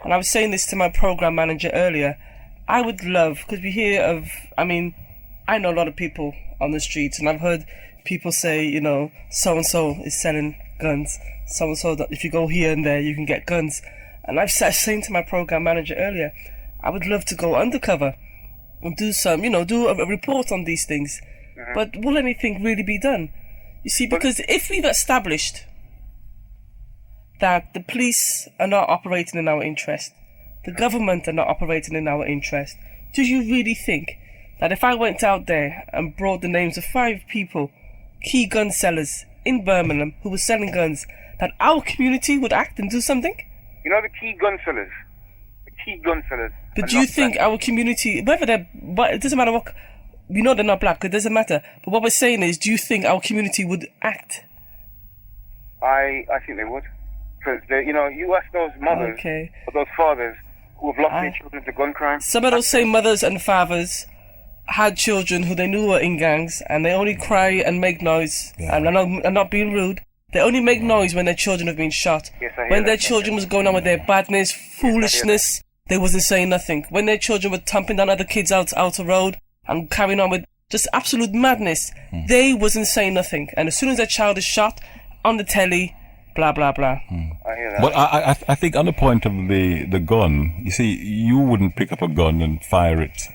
and I was saying this to my program manager earlier, I would love, because we hear of, I mean, I know a lot of people on the streets, and I've heard people say, you know, so-and-so is selling guns, so-and-so, if you go here and there, you can get guns. And I was saying to my program manager earlier, I would love to go undercover and do some, do a report on these things. But will anything really be done? You see, because if we've established that the police are not operating in our interest, the government are not operating in our interest, do you really think that if I went out there and brought the names of 5 people, key gun sellers in Birmingham who were selling guns, that our community would act and do something? You know the key gun sellers? But do you think our community, whether it doesn't matter what, we know they're not black, it doesn't matter. But what we're saying is, do you think our community would act? I think they would. Because, you ask those mothers or those fathers who have lost their children to gun crime. Some of those same mothers and fathers had children who they knew were in gangs, and they only cry and make noise. And I'm not being rude. They only make noise when their children have been shot. Yes, I hear when their that. children was going on with their badness, foolishness, they wasn't saying nothing. When their children were thumping down other kids out the road and carrying on with just absolute madness, they wasn't saying nothing. And as soon as their child is shot on the telly, blah blah blah. I hear that. But I think on the point of the gun, you see, you wouldn't pick up a gun and fire it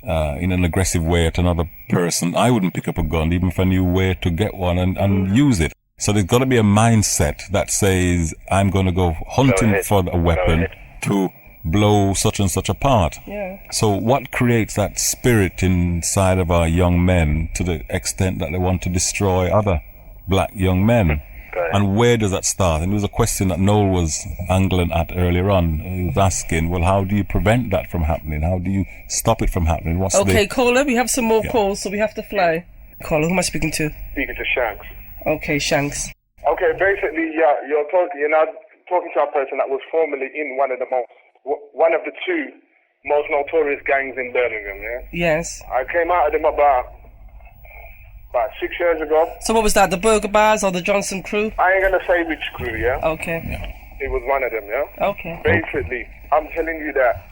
in an aggressive way at another person. I wouldn't pick up a gun even if I knew where to get one and use it. So there's got to be a mindset that says, I'm going to go hunting for a weapon to blow such and such apart. Yeah. So what creates that spirit inside of our young men to the extent that they want to destroy other black young men? And where does that start? And it was a question that Noel was angling at earlier on. He was asking, well, how do you prevent that from happening? How do you stop it from happening? Okay, caller, we have some more calls, so we have to fly. Caller, who am I speaking to? Speaking to Shanks. Okay, Shanks. Okay, basically, you're talking to a person that was formerly in one of the 2 most notorious gangs in Birmingham, yeah? Yes. I came out of them about 6 years ago. So what was that, the Burger Bars or the Johnson crew? I ain't gonna say which crew, yeah? Okay. It was one of them, yeah? Okay. Basically, I'm telling you that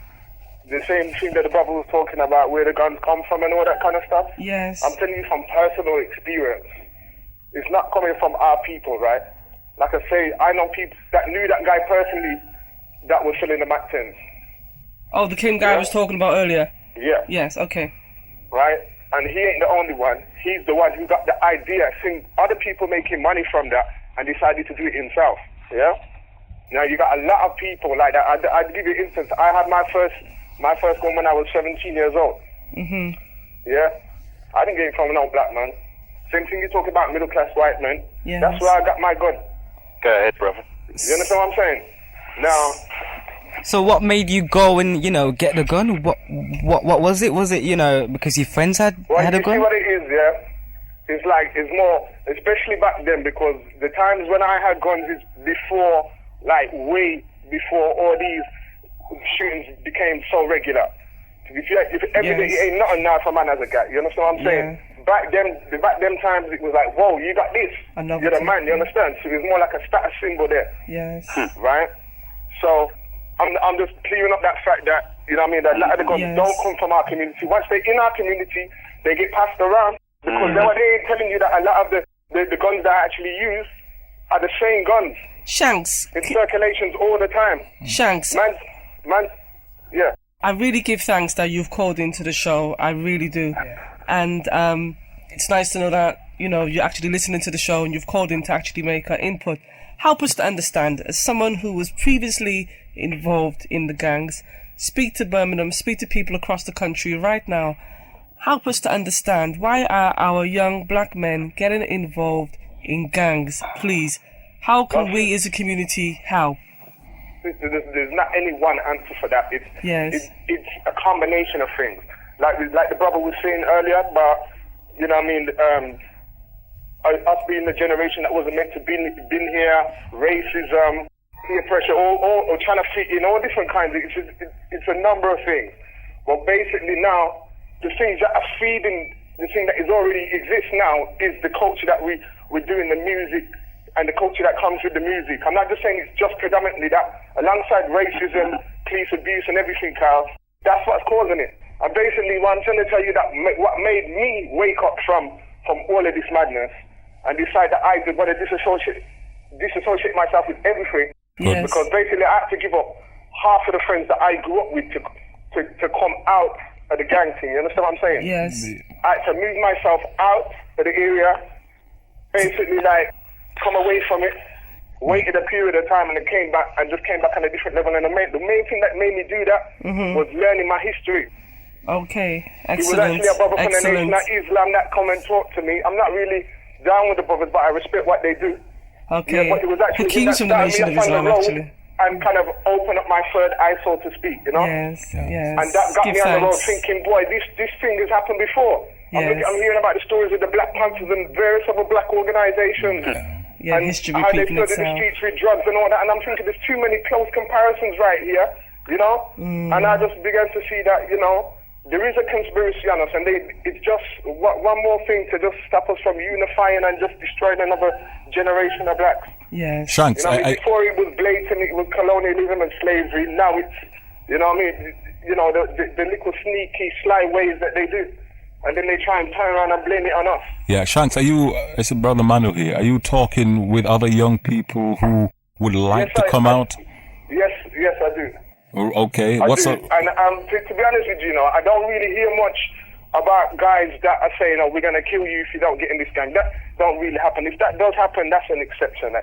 the same thing that the brother was talking about, where the guns come from and all that kind of stuff. Yes. I'm telling you from personal experience. It's not coming from our people, right? Like I say, I know people that knew that guy personally that was selling the Mac 10s. Oh, the Kim guy I was talking about earlier? Yeah. Yes, okay. Right? And he ain't the only one. He's the one who got the idea, seeing other people making money from that and decided to do it himself. Yeah? Now, you got a lot of people like that. I'd give you an instance. I had my first gun when I was 17 years old. Mm-hmm. Yeah? I didn't get it from no black man. Same thing you talk about middle-class white men. Yes. That's where I got my gun. Go ahead, brother. You understand what I'm saying? Now... So what made you go and, get the gun? What was it? Was it, because your friends had a gun? You see what it is, yeah? It's more, especially back then, because the times when I had guns is before, way before all these shootings became so regular. If every day, it ain't nothing now for a man as a guy. You understand what I'm saying? Yeah. Back them times, it was like, whoa, you got this. You're the man, you understand? So it was more like a status symbol there. Yes. Right? So, I'm just clearing up that fact that, you know what I mean, that a lot of the guns don't come from our community. Once they're in our community, they get passed around. Because they ain't telling you that a lot of the guns that I actually use are the same guns. Shanks. In circulations all the time. Shanks. Man, yeah. I really give thanks that you've called into the show. I really do. And it's nice to know that, you're actually listening to the show and you've called in to actually make an input. Help us to understand, as someone who was previously involved in the gangs, speak to Birmingham, speak to people across the country right now. Help us to understand, why are our young black men getting involved in gangs, please? How can we as a community help? There's not any one answer for that. Yes. It's a combination of things. Like the brother was saying earlier about, us being the generation that wasn't meant to been here, racism, peer pressure, or trying to fit in, all different kinds. It's a number of things. But basically now, the things that are feeding the thing that is already exists now is the culture that we're doing, the music, and the culture that comes with the music. I'm not just saying it's just predominantly that. Alongside racism, police abuse and everything else, that's what's causing it. And basically what I'm trying to tell you, that what made me wake up from all of this madness and decide that I would want to disassociate myself with everything. Yes. Because basically I had to give up half of the friends that I grew up with to come out of the gang thing. You understand what I'm saying? Yes. I had to move myself out of the area, basically like come away from it, waited a period of time, and then came back on a different level. And the main thing that made me do that was learning my history. Okay, excellent. It was actually a brother from the Nation of Islam that come and talk to me. I'm not really down with the brothers, but I respect what they do. Okay. Yeah, but it was actually Hakeem's from the Nation of Islam, actually. And kind of open up my third eye, so to speak, you know? Yes. And that got me on the road thinking, boy, this thing has happened before. Yes. I'm hearing about the stories of the Black Panthers and various other black organizations. Yeah, and history how they repeating flooded the itself. streets with drugs and all that. And I'm thinking there's too many close comparisons right here, you know? And I just began to see that, you know, there is a conspiracy on us, and it's just one more thing to just stop us from unifying and just destroying another generation of blacks. Yes. Shanks, You know, before it was blatant, it was colonialism and slavery. Now it's, you know what I mean? You know, the little sneaky, sly ways that they do. And then they try and turn around and blame it on us. Yeah, Shanks, it's Brother Manu here. Are you talking with other young people who would like to come out? Yes, I do. Okay, And to be honest with you, I don't really hear much about guys that are saying, "Oh, we're gonna kill you if you don't get in this gang." That don't really happen. If that does happen, that's an exception.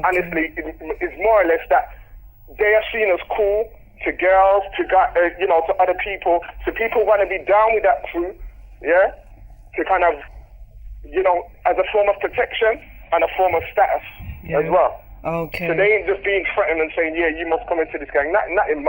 Honestly, it's more or less that they are seen as cool to girls, to to other people. So people want to be down with that crew, yeah, to kind of, as a form of protection and a form of status as well. Okay. So they ain't just being threatened and saying, yeah, you must come into this gang.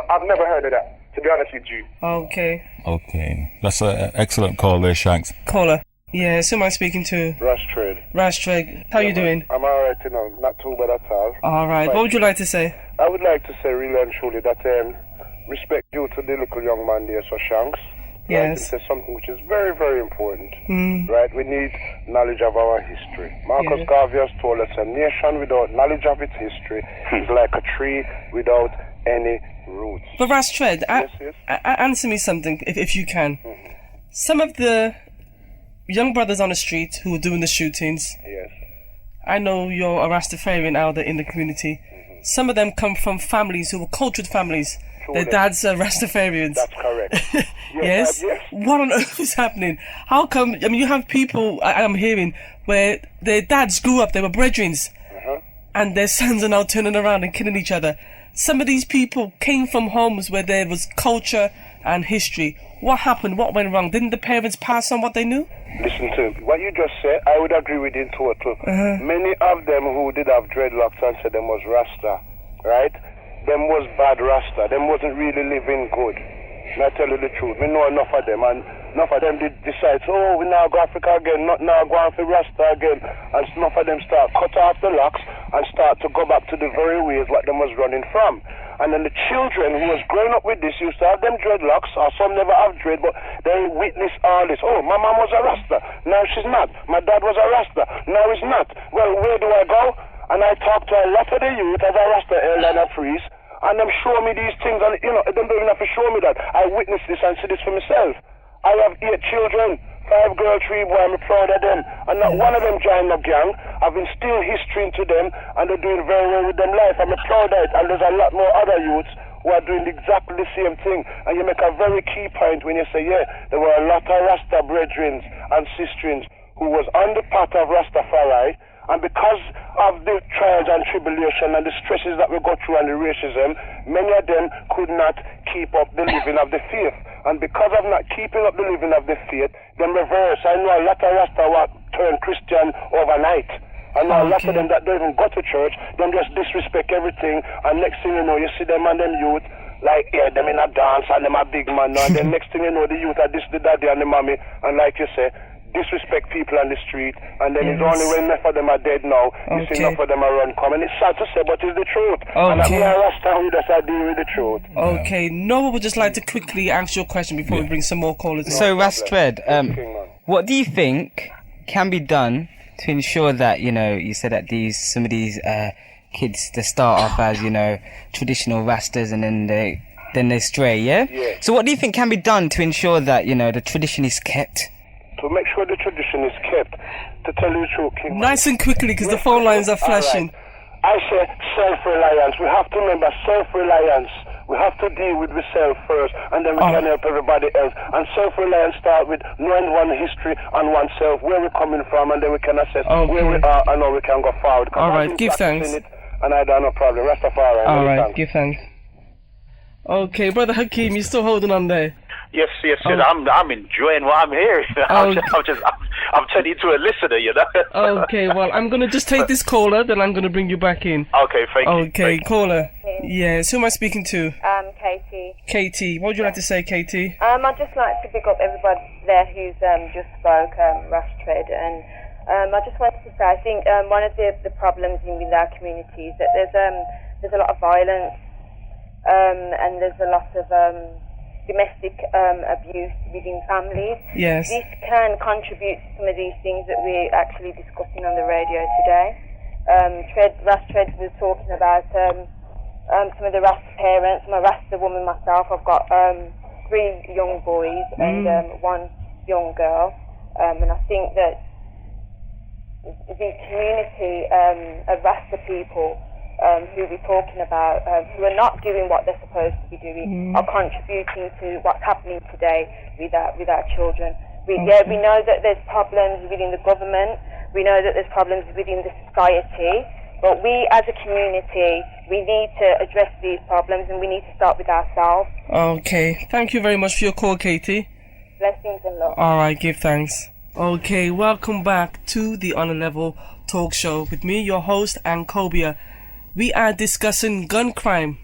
I've never heard of that, to be honest with you. Okay. That's an excellent call there, Shanks. Caller. Yes, who am I speaking to? Rashtrade. How you doing? I'm alright, not too bad at all. Alright, what would you like to say? I would like to say really and truly that respect due to the little young man there, so Shanks. Yes. Right? It's something which is very, very important. Right? We need knowledge of our history. Marcus Garvey has told us a nation without knowledge of its history is like a tree without any roots. But Rashtrade, answer me something, if you can. Some of the young brothers on the street who are doing the shootings, I know you're a Rastafarian elder in the community. Some of them come from families who were cultured families. Their dads are Rastafarians. That's correct. Yes? What on earth is happening? How come, you have people, I'm hearing, where their dads grew up, they were brethren, and their sons are now turning around and killing each other. Some of these people came from homes where there was culture and history. What happened? What went wrong? Didn't the parents pass on what they knew? Listen to what you just said. I would agree with you in total. Many of them who did have dreadlocks and said them was Rasta, right? Them was bad Rasta. Them wasn't really living good. And I tell you the truth. We know enough of them, and enough of them did decide, oh, we now go Africa again, not now go on for Rasta again. And enough of them start cut off the locks and start to go back to the very ways what them was running from. And then the children who was growing up with this used to have them dreadlocks, or some never have dread, but they witness all this. Oh, my mom was a Rasta, now she's not. My dad was a Rasta, now he's not. Well, where do I go? And I talk to a lot of the youth as a Rasta airline and freeze, and them show me these things, and they don't even have to show me that. I witnessed this and see this for myself. I have 8 children, 5 girls, 3 boys. I'm proud of them, and not one of them joined the gang. I've instilled history into them, and they're doing very well with them life. I'm proud of it, and there's a lot more other youths who are doing exactly the same thing. And you make a very key point when you say, there were a lot of Rasta brethren and sisters who was on the path of Rastafari, and because of the trials and tribulation and the stresses that we go through and the racism, many of them could not keep up the living of the faith. And because of not keeping up the living of the faith, them reverse. I know a lot of Rasta turn Christian overnight. I know a lot of them that don't even go to church, them just disrespect everything, and next thing you know, you see them and them youth, like, them in a dance, and them a big man, and then next thing you know, the youth are this, the daddy, and the mommy, and like you say, disrespect people on the street, and then it's only when enough of them are dead now, you see enough of them are run come, and it's sad to say, but it's the truth. And I'm here Rasta who does deal with the truth. Okay, Noah would just like to quickly answer your question before we bring some more callers in. So, Rastred, what do you think can be done to ensure that, you said that some of these kids, they start off as, traditional Rastas, and then they stray, yeah? So what do you think can be done to ensure that, the tradition is kept? To make sure the tradition is kept, to tell you the truth, King. Nice and quickly, because the phone lines are flashing. I say self-reliance. We have to remember self-reliance We have to deal with ourselves first, and then we can help everybody else. And self-reliance start with knowing one history and oneself, where we're coming from, and then we can assess where we are and how we can go forward. All right, give thanks. And I don't have no problem. Rastafari. All right, give thanks. Okay, Brother Hakeem, you're still holding on there? Yes. I'm enjoying what I'm hearing. I'm turning into a listener, you know. Okay, well, I'm gonna just take this caller, then I'm gonna bring you back in. Okay, thank you. Okay, caller. Yes, who am I speaking to? Katie. Katie, what would you like to say, Katie? I'd just like to pick up everybody there who's just spoke, Rastred, and I just wanted to say, I think one of the problems with our community is that there's a lot of violence, and there's a lot of domestic abuse within families. Yes. This can contribute to some of these things that we're actually discussing on the radio today. Rastred was talking about some of the Rasta parents. I'm a Rasta woman myself. I've got 3 young boys and 1 young girl, and I think that the community of Rasta people who we're talking about, who are not doing what they're supposed to be doing, are contributing to what's happening today with our children. We know that there's problems within the government, we know that there's problems within the society, but we as a community, we need to address these problems, and we need to start with ourselves. Okay, thank you very much for your call, Katie. Blessings and love. Alright, give thanks. Okay, welcome back to the On a Level Talk Show with me, your host, Ankobia. We are discussing gun crime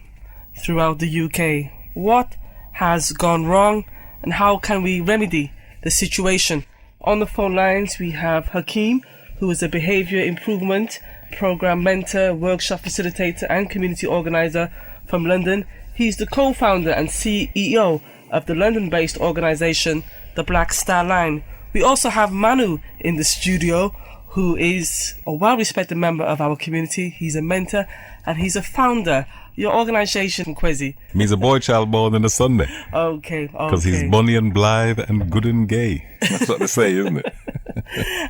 throughout the UK. What has gone wrong and how can we remedy the situation? On the phone lines we have Hakeem, who is a behaviour improvement program mentor, workshop facilitator and community organiser from London. He's the co-founder and CEO of the London-based organisation The Black Star Line. We also have Manu in the studio, who is a well-respected member of our community. He's a mentor and he's a founder. Your organisation, Kwezi. He's a boy child born on a Sunday. Okay. Because he's bonny and blithe and good and gay. That's what they say, isn't it?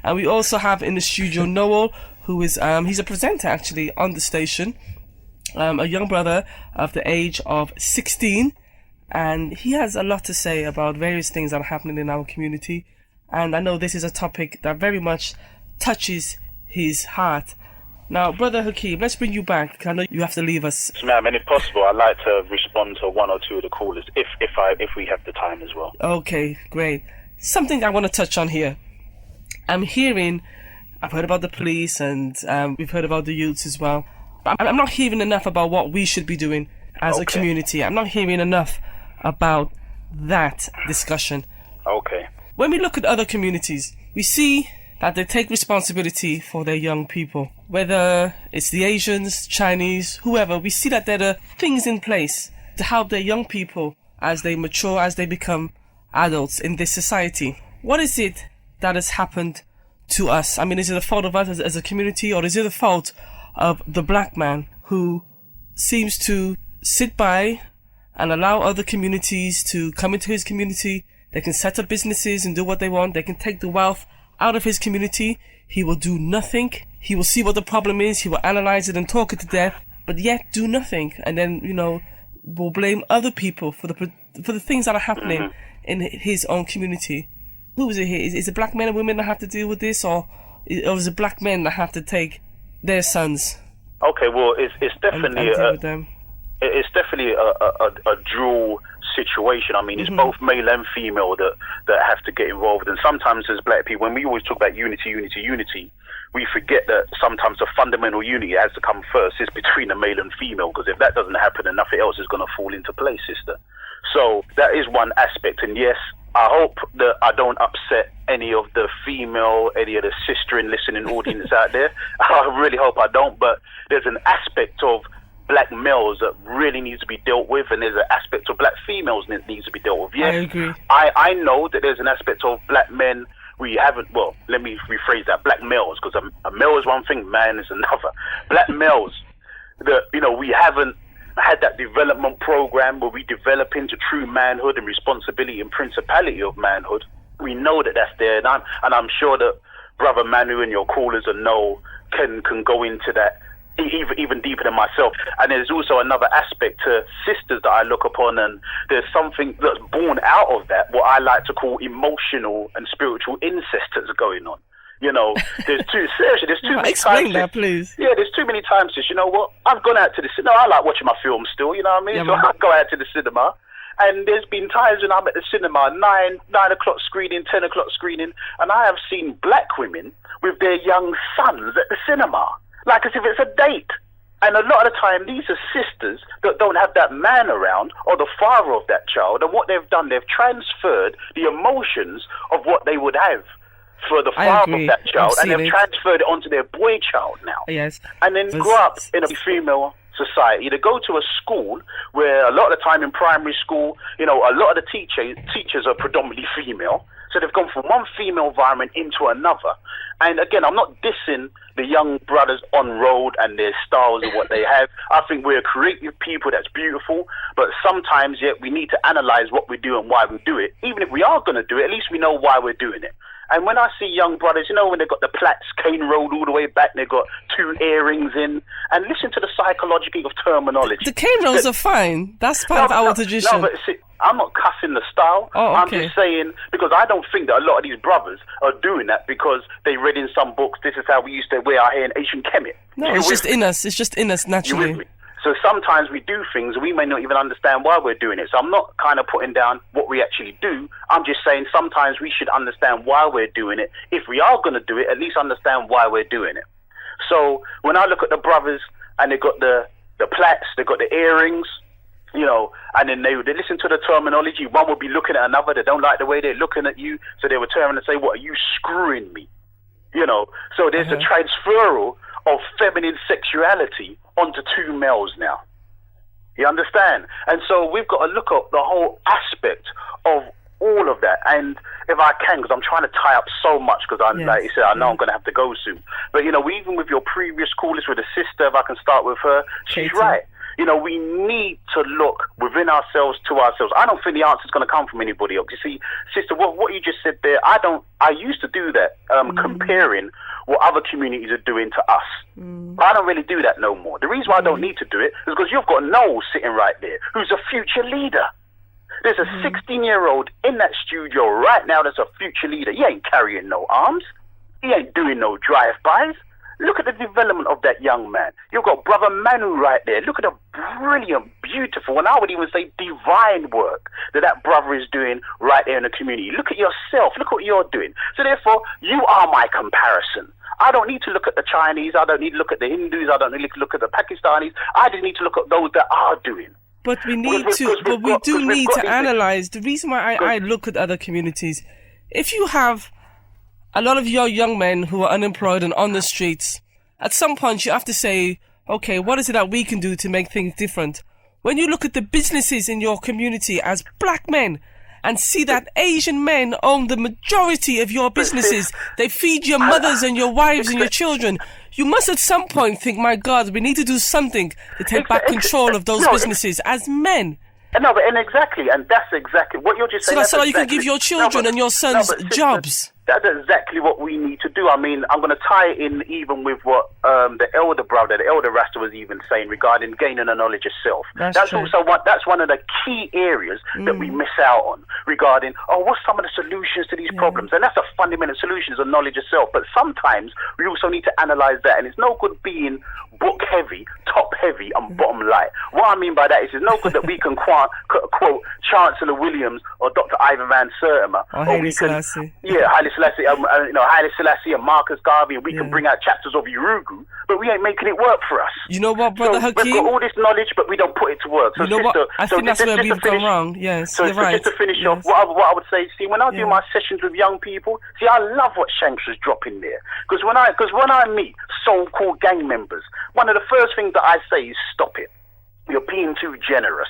And we also have in the studio Noel, who is he's a presenter actually on the station. A young brother of the age of 16, and he has a lot to say about various things that are happening in our community. And I know this is a topic that very much touches his heart. Now, Brother Hakeem, let's bring you back. I know you have to leave us. Yes, ma'am, and if possible, I'd like to respond to 1 or 2 of the callers, if we have the time as well. Okay, great. Something I want to touch on here. I've heard about the police, and we've heard about the youths as well. I'm not hearing enough about what we should be doing as a community. I'm not hearing enough about that discussion. Okay. When we look at other communities, we see that they take responsibility for their young people. Whether it's the Asians, Chinese, whoever, we see that there are things in place to help their young people as they mature, as they become adults in this society. What is it that has happened to us? I mean, is it the fault of us as a community, or is it the fault of the black man who seems to sit by and allow other communities to come into his community? They can set up businesses and do what they want. They can take the wealth out of his community. He will do nothing. He will see what the problem is. He will analyze it and talk it to death, but yet do nothing. And then, will blame other people for the things that are happening in his own community. Who is it here? Is it black men and women that have to deal with this, or is it black men that have to take their sons? Okay, well, it's definitely it's definitely a dual situation. I mean, it's both male and female that have to get involved. And sometimes as black people, when we always talk about unity, we forget that sometimes the fundamental unity has to come first. It's between the male and female, because if that doesn't happen, then nothing else is going to fall into place, sister. So that is one aspect. And yes, I hope that I don't upset any of the sister and listening audience out there. I really hope I don't. But there's an aspect of black males that really needs to be dealt with, and there's an aspect of black females that needs to be dealt with. Yes, I agree. I know that there's an aspect of black men let me rephrase that, black males, because a male is one thing, man is another. Black males, we haven't had that development program where we develop into true manhood and responsibility and principality of manhood. We know that that's there, and I'm sure that Brother Manu and your callers can go into that even deeper than myself. And there's also another aspect to sisters that I look upon, and there's something that's born out of that, what I like to call emotional and spiritual incest that's going on. You know, there's too many explain times. That, please. Yeah, there's too many times. You know what? I've gone out to the cinema. I like watching my films still. You know what I mean? Yeah, so I go out to the cinema, and there's been times when I'm at the cinema, 9 o'clock screening, 10 o'clock screening, and I have seen black women with their young sons at the cinema, like as if it's a date. And a lot of the time, these are sisters that don't have that man around or the father of that child. And what they've done, they've transferred the emotions of what they would have for the father of that child, and they've transferred it onto their boy child now. Yes. And then grow up in a female society. They go to a school where a lot of the time in primary school, you know, a lot of the teachers are predominantly female. So they've gone from one female environment into another. And again, I'm not dissing the young brothers on road and their styles of what they have. I think we're creative people, that's beautiful. But sometimes, we need to analyze what we do and why we do it. Even if we are going to do it, at least we know why we're doing it. And when I see young brothers, you know, when they've got the plaits cane rolled all the way back, they've got 2 earrings in, and listen to the psychology of terminology. The cane rolls are fine. That's part of our tradition. No, but see, I'm not cussing the style. Oh, okay. I'm just saying, because I don't think that a lot of these brothers are doing that because they read in some books, this is how we used to wear our hair in Asian Kemet. No, it's just in us. It's just in us naturally. You with me? So sometimes we do things, we may not even understand why we're doing it. So I'm not kind of putting down what we actually do. I'm just saying sometimes we should understand why we're doing it. If we are going to do it, at least understand why we're doing it. So when I look at the brothers and they've got the plaits, they've got the earrings, you know, and then they listen to the terminology. One will be looking at another. They don't like the way they're looking at you. So they would turn and say, what, are you screwing me? You know, so there's a transferal of feminine sexuality onto 2 males now. You understand? And so we've got to look at the whole aspect of all of that. And if I can, because I'm trying to tie up so much, because like you said, I know I'm going to have to go soon. But, you know, even with your previous callers with a sister, if I can start with her, she's right. You know, we need to look within ourselves to ourselves. I don't think the answer is going to come from anybody else. You see, sister, what you just said there, I used to do that, comparing what other communities are doing to us. But I don't really do that no more. The reason why I don't need to do it is because you've got Noel sitting right there, who's a future leader. There's a 16-year-old in that studio right now that's a future leader. He ain't carrying no arms. He ain't doing no drive-bys. Look at the development of that young man. You've got Brother Manu right there. Look at the brilliant, beautiful, and I would even say divine work that brother is doing right there in the community. Look at yourself. Look what you're doing. So therefore, you are my comparison. I don't need to look at the Chinese. I don't need to look at the Hindus. I don't need to look at the Pakistanis. I just need to look at those that are doing. But we need to analyze. The reason why I look at other communities, if you have a lot of your young men who are unemployed and on the streets, at some point you have to say, okay, what is it that we can do to make things different? When you look at the businesses in your community as black men and see that Asian men own the majority of your businesses, they feed your mothers and your wives and your children, you must at some point think, my God, we need to do something to take back control of those businesses as men. No, but and that's exactly what you're just saying. So that you can give your children and your sons jobs. That's exactly what we need to do. I mean, I'm going to tie it in even with what the elder brother, the elder Rasta, was even saying regarding gaining the knowledge of self. That's one of the key areas that we miss out on regarding, what's some of the solutions to these problems? And that's a fundamental solution, is a knowledge of self. But sometimes we also need to analyze that, and it's no good being book heavy, top heavy, and bottom light. What I mean by that is it's no good that we can quote Chancellor Williams or Dr. Ivan Van Sertima. Or Haile Selassie. Yeah, Haile Selassie, Haile Selassie and Marcus Garvey, and we can bring out chapters of Urugu, but we ain't making it work for us. You know what, Brother Hakeem? We've got all this knowledge, but we don't put it to work. So, you know what? I think that's where we've gone wrong. Yes, so you're right. Just to finish off, what I would say, see, when I do my sessions with young people, see, I love what Shanks was dropping there. Because when I meet so-called gang members, one of the first things that I say is stop it. You're being too generous.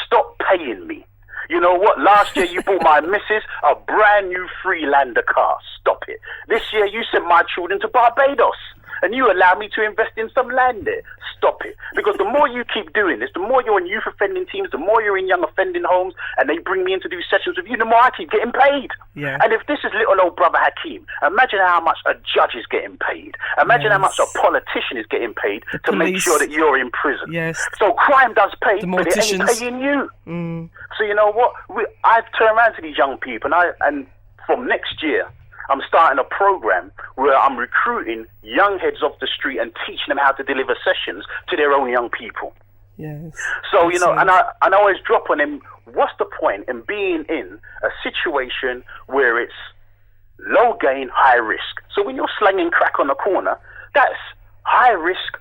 Stop paying me. You know what? Last year you bought my missus a brand new Freelander car. Stop it. This year you sent my children to Barbados and you allowed me to invest in some land there. Stop it. Because the more you keep doing this, the more you're in youth offending teams, the more you're in young offending homes, and they bring me in to do sessions with you, the more I keep getting paid. Yeah. And if this is little old brother Hakeem, imagine how much a judge is getting paid. Imagine how much a politician is getting paid to make sure that you're in prison. Yes. So crime does pay, The but it ain't morticians. paying you. So you know what? I've turned around to these young people, and from next year, I'm starting a program where I'm recruiting young heads off the street and teaching them how to deliver sessions to their own young people. Yes. So, you know, and I always drop on them, what's the point in being in a situation where it's low gain, high risk? So when you're slanging crack on the corner, that's high risk,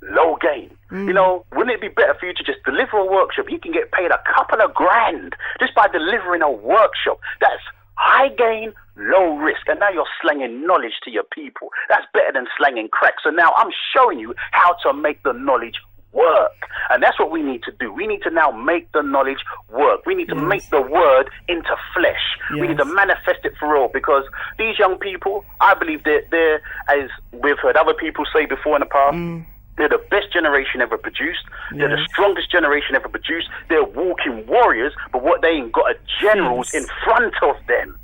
low gain. You know, wouldn't it be better for you to just deliver a workshop? You can get paid a couple of grand just by delivering a workshop. That's high gain, low risk, and now you're slanging knowledge to your people. That's better than slanging crack. So now I'm showing you how to make the knowledge work, and that's what we need to do. We need to now make the knowledge work. We need to make the word into flesh. We need to manifest it for all, because these young people, I believe they're, as we've heard other people say before in the past, they're the best generation ever produced. They're the strongest generation ever produced. They're walking warriors, but what they ain't got are generals in front of them,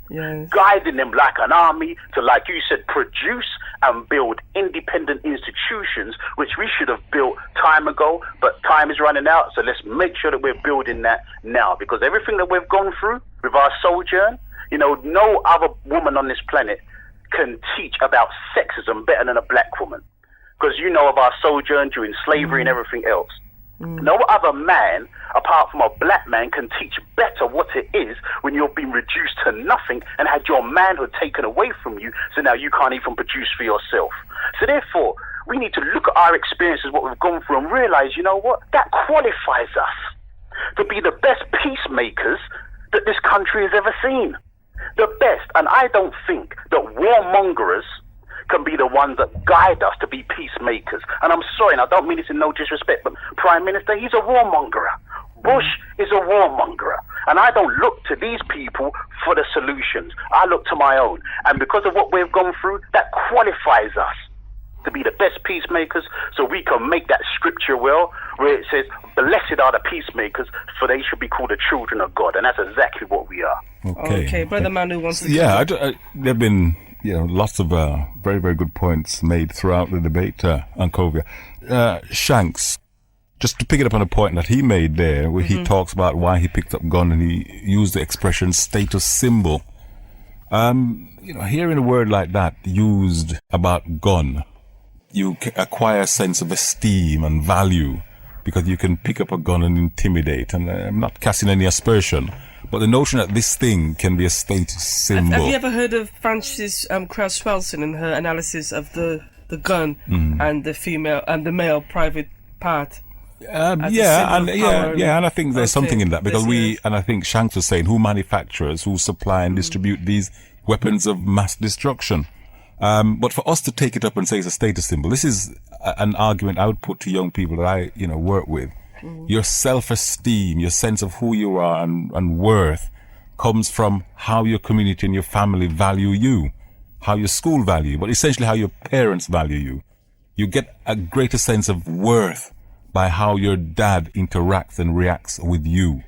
guiding them like an army to, like you said, produce and build independent institutions, which we should have built time ago, but time is running out. So let's make sure that we're building that now, because everything that we've gone through with our sojourn, you know, no other woman on this planet can teach about sexism better than a black woman. Because you know of our sojourn during slavery and everything else. No other man, apart from a black man, can teach better what it is when you've been reduced to nothing and had your manhood taken away from you, so now you can't even produce for yourself. So therefore, we need to look at our experiences, what we've gone through, and realize, you know what, that qualifies us to be the best peacemakers that this country has ever seen. The best. And I don't think that warmongers can be the ones that guide us to be peacemakers. And I'm sorry, and I don't mean this in no disrespect, but Prime Minister, he's a warmonger. Bush is a warmonger. And I don't look to these people for the solutions. I look to my own. And because of what we've gone through, that qualifies us to be the best peacemakers, so we can make that scripture well, where it says, blessed are the peacemakers, for they should be called the children of God. And that's exactly what we are. Okay, Brother Manu wants to... Yeah, there have been... lots of very, very good points made throughout the debate, Ankovia. Shanks, just to pick it up on a point that he made there, where he talks about why he picked up gun and he used the expression status symbol. Hearing a word like that used about gun, you acquire a sense of esteem and value because you can pick up a gun and intimidate. And I'm not casting any aspersion, but the notion that this thing can be a status symbol. Have you ever heard of Frances Krauss Swelson and her analysis of the gun and the female and the male private part? And I think there's something in that, because and I think Shanks was saying, who manufactures, who supply and distribute these weapons of mass destruction. But for us to take it up and say it's a status symbol, this is an argument I would put to young people that I, work with. Your self-esteem, your sense of who you are and worth comes from how your community and your family value you, how your school value you, but essentially how your parents value you. You get a greater sense of worth by how your dad interacts and reacts with you.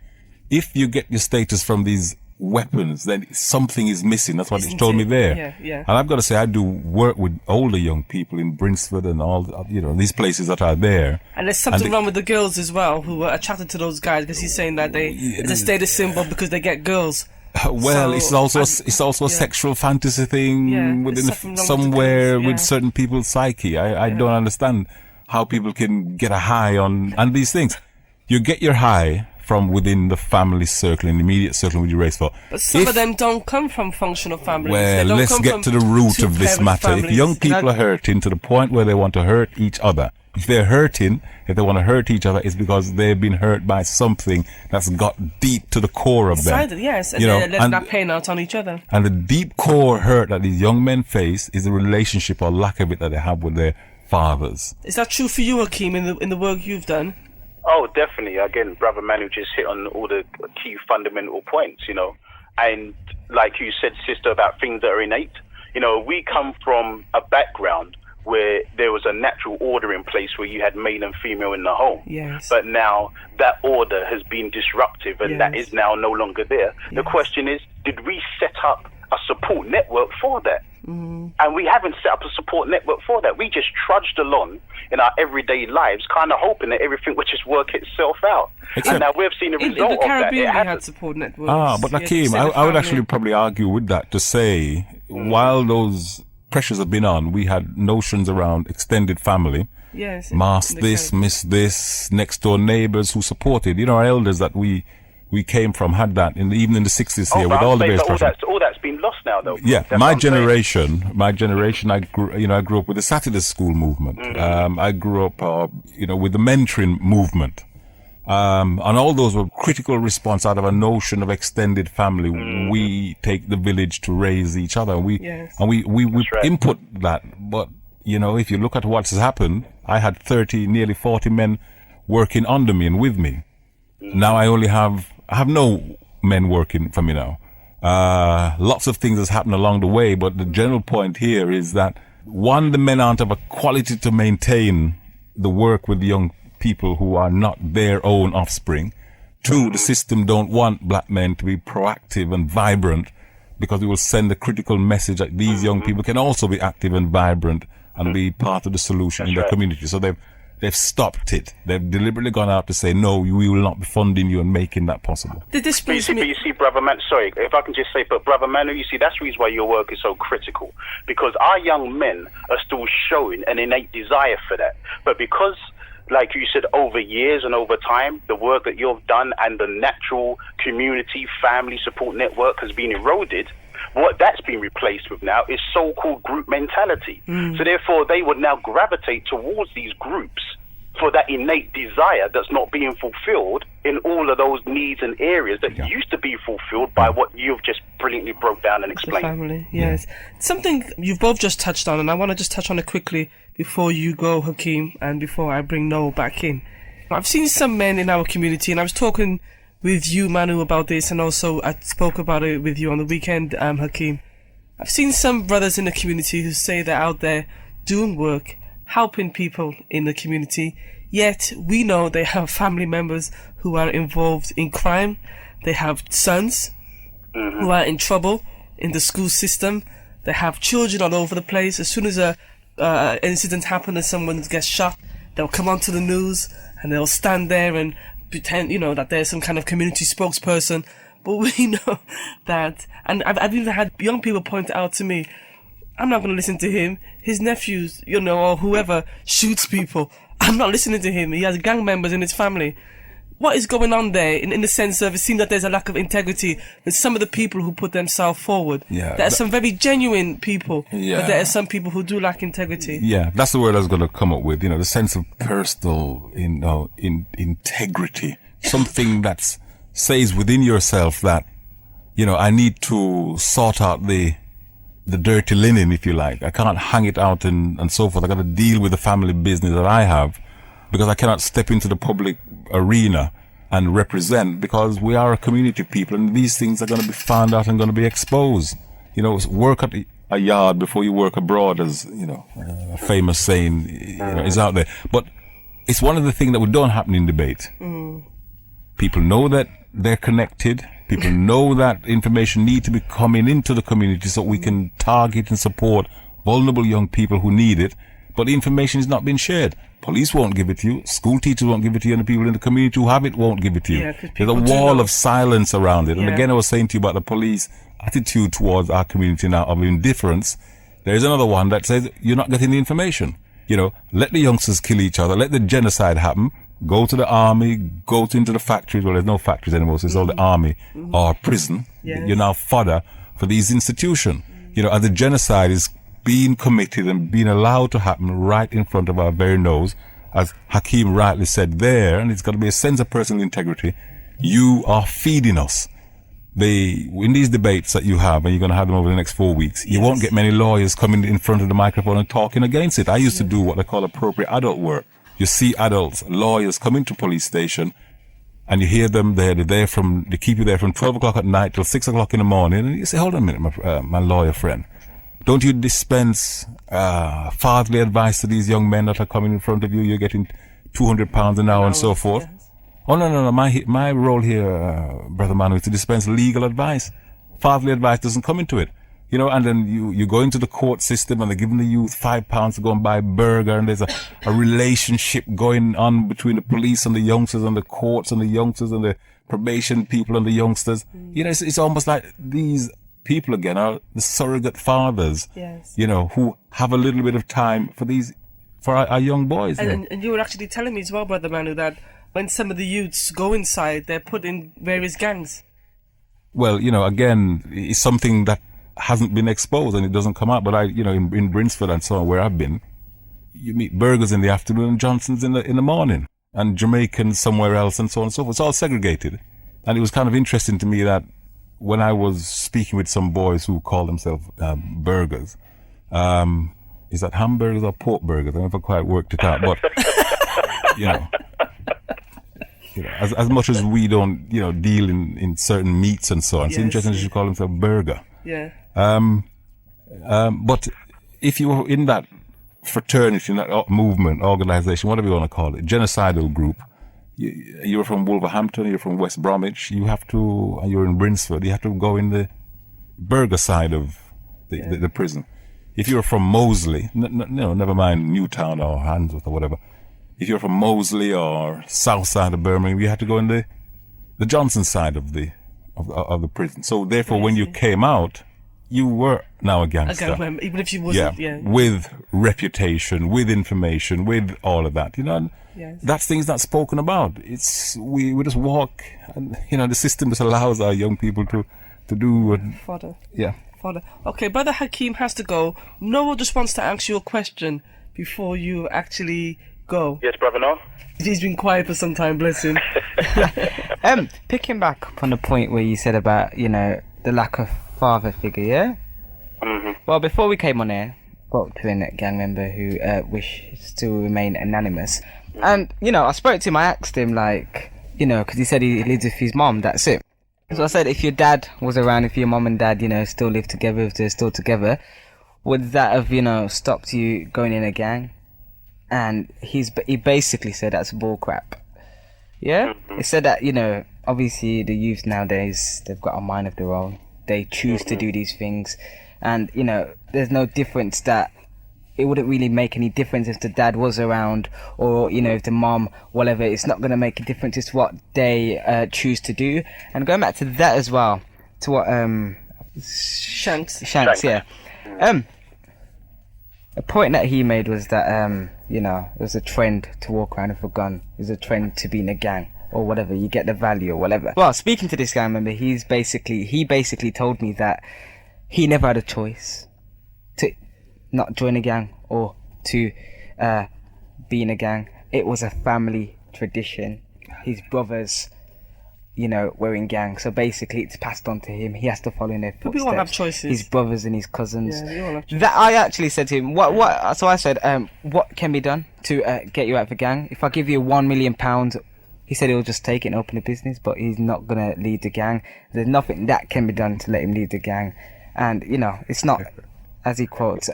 If you get your status from these weapons, then something is missing. That's what it's told me there. Yeah. And I've got to say, I do work with older young people in Brinsford and all, these places that are there. And there's something wrong with the girls as well, who are attracted to those guys, because he's saying that it's a status symbol because they get girls. Well, it's also a sexual fantasy thing within somewhere with certain people's psyche. I don't understand how people can get a high on these things. You get your high from within the family circle, in the immediate circle which you raised for. But some of them don't come from functional families. Well, let's get to the root of this matter. Families. If young people are hurting to the point where they want to hurt each other, if they want to hurt each other, it's because they've been hurt by something that's got deep to the core of them. Yes, and they're not paying out on each other. And the deep core hurt that these young men face is the relationship or lack of it that they have with their fathers. Is that true for you, Hakeem, in the work you've done? Oh, definitely. Again, Brother Manu just hit on all the key fundamental points, And like you said, sister, about things that are innate. You know, we come from a background where there was a natural order in place where you had male and female in the home. Yes. But now that order has been disruptive and that is now no longer there. The question is, did we set up a support network for that? And we haven't set up a support network for that. We just trudged along in our everyday lives, kind of hoping that everything would just work itself out. And now we've seen the result in the of that. Caribbean, we had support networks. But Hakeem, I would actually probably argue with that to say, while those pressures have been on, we had notions around extended family. Yes. Mass this, miss this, next door neighbors who supported. You know, our elders that we came from had that, even in the 60s here, with all the various pressures. All that's been lost now, though. Yeah, my generation, I grew up with the Saturday school movement. I grew up, with the mentoring movement. And all those were critical response out of a notion of extended family. We take the village to raise each other. We input that. But, if you look at what has happened, I had nearly 40 men working under me and with me. Now I have no men working for me now. Lots of things has happened along the way, but the general point here is that, one, the men aren't of a quality to maintain the work with the young people who are not their own offspring. Two, the system don't want black men to be proactive and vibrant, because it will send a critical message that these young people can also be active and vibrant and be part of the solution in their community. So they've stopped it. They've deliberately gone out to say, no, we will not be funding you and making that possible. You see, Brother Man, sorry, if I can just say, but Brother Manu, you see, that's the reason why your work is so critical, because our young men are still showing an innate desire for that. But because, like you said, over years and over time, the work that you've done and the natural community family support network has been eroded, what that's been replaced with now is so-called group mentality. So therefore, they would now gravitate towards these groups for that innate desire that's not being fulfilled in all of those needs and areas that used to be fulfilled by what you've just brilliantly broke down and explained. The family, yes. Something you've both just touched on, and I want to just touch on it quickly before you go, Hakeem, and before I bring Noel back in. I've seen some men in our community, and I was talking with you, Manu, about this, and also I spoke about it with you on the weekend, Hakeem. I've seen some brothers in the community who say they're out there doing work, helping people in the community, yet we know they have family members who are involved in crime. They have sons who are in trouble in the school system. They have children all over the place. As soon as an incident happens and someone gets shot, they'll come onto the news and they'll stand there and pretend, that there's some kind of community spokesperson. But we know that, and I've even had young people point out to me, I'm not going to listen to him. His nephews, or whoever shoots people, I'm not listening to him. He has gang members in his family. What is going on there in the sense of, it seems that there's a lack of integrity with some of the people who put themselves forward. There are some very genuine people, but there are some people who do lack integrity. Yeah, that's the word I was going to come up with, the sense of personal, integrity. Something that says within yourself that, I need to sort out the dirty linen, if you like. I can't hang it out and so forth. I got to deal with the family business that I have, because I cannot step into the public arena and represent, because we are a community people and these things are going to be found out and going to be exposed. Work at a yard before you work abroad, as a famous saying is out there. But it's one of the things that don't happen in debate. People know that they're connected. People know that information need to be coming into the community so we can target and support vulnerable young people who need it. But the information is not being shared. Police won't give it to you. School teachers won't give it to you. And the people in the community who have it won't give it to you. There's a wall of silence around it. And again, I was saying to you about the police attitude towards our community now of indifference. There is another one that says you're not getting the information. Let the youngsters kill each other. Let the genocide happen. Go to the army. Go into the factories. Well, there's no factories anymore, so it's all the army or prison. You're now fodder for these institutions. As the genocide is being committed and being allowed to happen right in front of our very nose, as Hakeem rightly said there, and it's got to be a sense of personal integrity. You are feeding us. In these debates that you have, and you're going to have them over the next 4 weeks, you won't get many lawyers coming in front of the microphone and talking against it. I used to do what they call appropriate adult work. You see adults, lawyers come into police station, and you hear them there. They keep you there from 12 o'clock at night till 6 o'clock in the morning, and you say, hold on a minute, my lawyer friend. don't you dispense fatherly advice to these young men that are coming in front of you? You're getting £200 an hour and so forth. Yes. Oh, no. My role here, Brother Manu, is to dispense legal advice. Fatherly advice doesn't come into it. You know, and then you go into the court system and they're giving the youth £5 to go and buy a burger, and there's a relationship going on between the police and the youngsters and the courts and the youngsters and the probation people and the youngsters. You know, it's almost like these people again are the surrogate fathers, you know, who have a little bit of time for our young boys. And you were actually telling me as well, Brother Manu, that when some of the youths go inside, they're put in various gangs. Well, you know, again, it's something that hasn't been exposed and it doesn't come out. But in Brinsford and so on, where I've been, you meet burgers in the afternoon and Johnsons in the morning, and Jamaicans somewhere else, and so on and so forth. It's all segregated. And it was kind of interesting to me that when I was speaking with some boys who call themselves burgers, is that hamburgers or pork burgers? I never quite worked it out, but you know, as much as we don't, deal in certain meats and so on, it's interesting that you call themselves burger. Yeah. But if you were in that fraternity, in that movement, organization, whatever you want to call it, genocidal group, you're from Wolverhampton, you're from West Bromwich, you're in Brinsford, you have to go in the burger side of the prison. If you're from Moseley, never mind Newtown or Handsworth or whatever, if you're from Moseley or south side of Birmingham, you have to go in the Johnson side of the prison. So therefore, when you came out, you were now a gangster. Even if you wasn't, with reputation, with information, with all of that, and that's things not spoken about. We just walk, and the system just allows our young people to do. Fodder. Yeah. Fodder. Okay, Brother Hakeem has to go. Noah just wants to ask you a question before you actually go. Yes, Brother Noah. He's been quiet for some time, bless him. Picking back up on the point where you said about, the lack of father figure, yeah? Mm-hmm. Well, before we came on air, spoke to a gang member who wishes to remain anonymous. And, I spoke to him, I asked him, because he said he lives with his mom, that's it. So I said, if your dad was around, if your mom and dad, still live together, if they're still together, would that have, stopped you going in a gang? And he basically said that's bullcrap. Yeah? He said that, obviously the youth nowadays, they've got a mind of their own. They choose to do these things. And, there's no difference that it wouldn't really make any difference if the dad was around or, if the mom, whatever. It's not going to make a difference. It's what they choose to do. And going back to that as well, to what... Shanks, yeah. A point that he made was that, it was a trend to walk around with a gun. It was a trend to be in a gang or whatever. You get the value or whatever. Well, speaking to this guy, remember, he basically told me that he never had a choice to not join a gang or to be in a gang. It was a family tradition. His brothers, were in gangs. So basically it's passed on to him. He has to follow in their footsteps. We all have choices. His brothers and his cousins. Yeah, we all have choices. That I actually said to him, what? So I said, what can be done to get you out of the gang? If I give you £1 million, he said he'll just take it and open a business, but he's not going to lead the gang. There's nothing that can be done to let him lead the gang. And, it's not, as he quotes,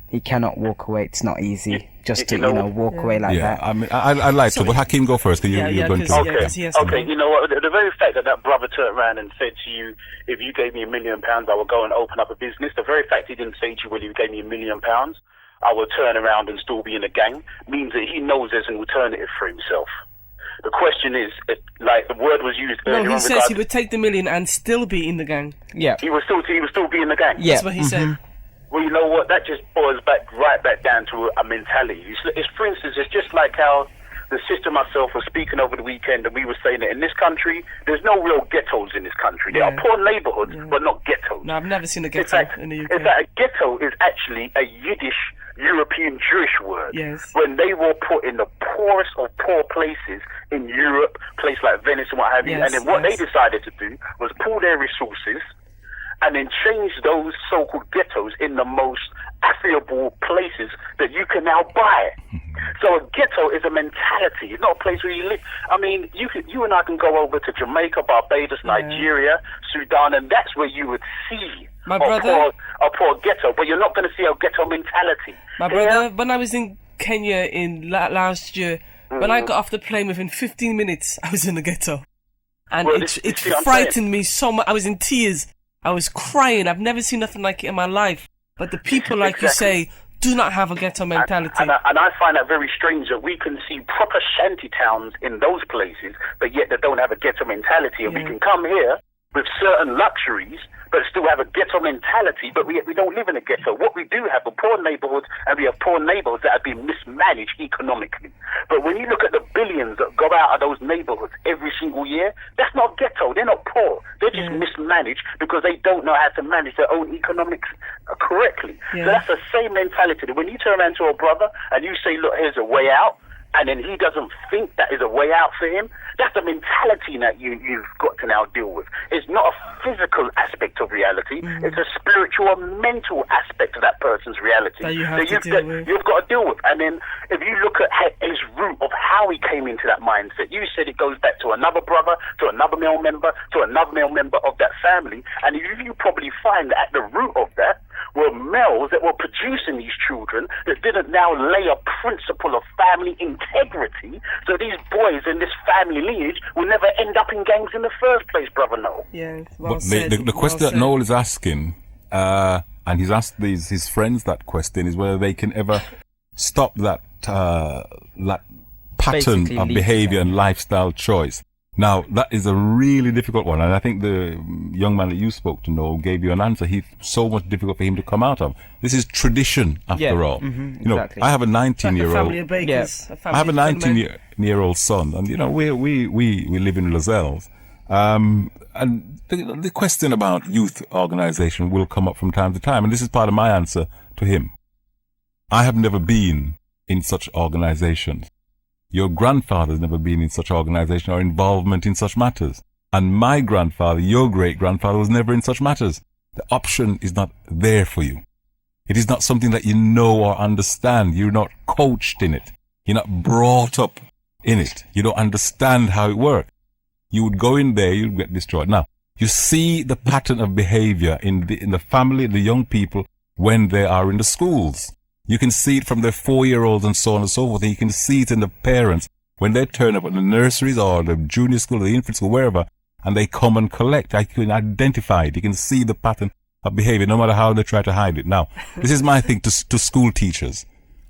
he cannot walk away. It's not easy just to, walk away like that. I mean, I'd like to, but Hakeem, go first. You're going to... Okay, you know what? The very fact that brother turned around and said to you, if you gave me £1 million, I would go and open up a business. The very fact he didn't say to you, well, if you gave me £1 million, I will turn around and still be in a gang, means that he knows there's an alternative for himself. The question is, the word was used earlier. No, he says he would take the $1 million and still be in the gang. Yeah. He would still be in the gang. Yeah. That's what he said. Well, you know what? That just boils right back down to a mentality. For instance, it's just like how the sister and myself were speaking over the weekend, and we were saying that in this country, there's no real ghettos in this country. There are poor neighbourhoods, but not ghettos. No, I've never seen a ghetto in the UK. In fact, a ghetto is actually a Yiddish European Jewish word. Yes. When they were put in the poorest of poor places in Europe, places like Venice and what have you, and then what they decided to do was pool their resources and then change those so-called ghettos in the most affable places that you can now buy. So a ghetto is a mentality. It's not a place where you live. I mean, you and I can go over to Jamaica, Barbados, Nigeria, Sudan, and that's where you would see my brother, a poor ghetto. But you're not going to see a ghetto mentality. My brother, when I was in Kenya in last year, when I got off the plane, within 15 minutes, I was in the ghetto. And it frightened me so much. I was in tears. I was crying. I've never seen nothing like it in my life. But the people, like you say, do not have a ghetto mentality. And I find that very strange that we can see proper shanty towns in those places, but yet they don't have a ghetto mentality. And we can come here with certain luxuries, but still have a ghetto mentality, but we don't live in a ghetto. What we do have are poor neighborhoods, and we have poor neighborhoods that have been mismanaged economically. But when you look at the billions that go out of those neighborhoods every single year, that's not ghetto. They're not poor. They're just mismanaged because they don't know how to manage their own economics correctly. So that's the same mentality. When you turn around to a brother and you say, look, here's a way out, and then he doesn't think that is a way out for him, that's the mentality that you've got to now deal with. It's not a physical aspect of reality, it's a spiritual and mental aspect of that person's reality that you've got to deal with. And then if you look at his root of how he came into that mindset, you said it goes back to another brother, to another male member, to another male member of that family, and you probably find that at the root of that were males that were producing these children that didn't now lay a principle of family integrity, so these boys in this family lineage will never end up in gangs in the first place, brother Noel. Yeah, but the question that Noel is asking, and he's asked his friends that question, is whether they can ever stop that pattern of behavior and lifestyle choice. Now, that is a really difficult one, and I think the young man that you spoke to, Noel, gave you an answer. He's so much difficult for him to come out of. This is tradition, after all. You know, exactly. I have a 19-year-old. I have a 19-year-old son, and you know, we live in Lozells, and the question about youth organization will come up from time to time, and this is part of my answer to him. I have never been in such organizations. Your grandfather's never been in such organization or involvement in such matters. And my grandfather, your great-grandfather, was never in such matters. The option is not there for you. It is not something that you know or understand. You're not coached in it. You're not brought up in it. You don't understand how it works. You would go in there, you'd get destroyed. Now, you see the pattern of behavior in the family, the young people, when they are in the schools. You can see it from their 4-year-olds and so on and so forth. And you can see it in the parents when they turn up at the nurseries or the junior school or the infant school, wherever, and they come and collect. I can identify it. You can see the pattern of behavior, no matter how they try to hide it. Now, this is my thing to school teachers.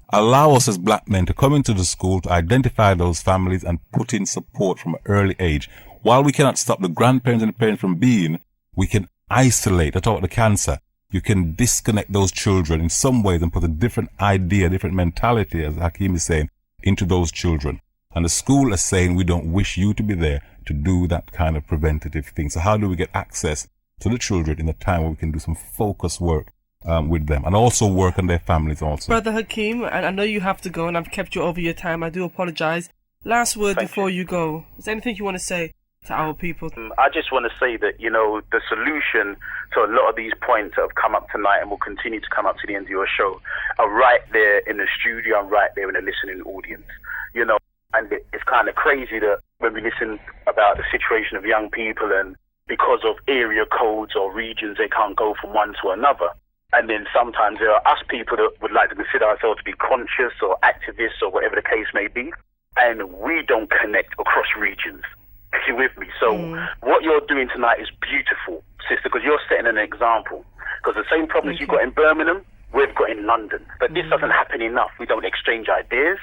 Allow us as black men to come into the school to identify those families and put in support from an early age. While we cannot stop the grandparents and the parents from being, we can isolate. I talk about the cancer. You can disconnect those children in some ways and put a different idea, different mentality, as Hakeem is saying, into those children. And the school is saying, we don't wish you to be there to do that kind of preventative thing. So how do we get access to the children in a time where we can do some focused work with them and also work on their families also? Brother Hakeem, and I know you have to go and I've kept you over your time. I do apologize. Last word before you go. Is there anything you want to say to our people? I just want to say that, you know, the solution to a lot of these points that have come up tonight and will continue to come up to the end of your show are right there in the studio and right there in the listening audience. You know, and it's kind of crazy that when we listen about the situation of young people and because of area codes or regions, they can't go from one to another. And then sometimes there are us people that would like to consider ourselves to be conscious or activists or whatever the case may be, and we don't connect across regions. Are you with me? So what you're doing tonight is beautiful, sister, because you're setting an example. Because the same problems you've got in Birmingham, we've got in London. But this doesn't happen enough. We don't exchange ideas.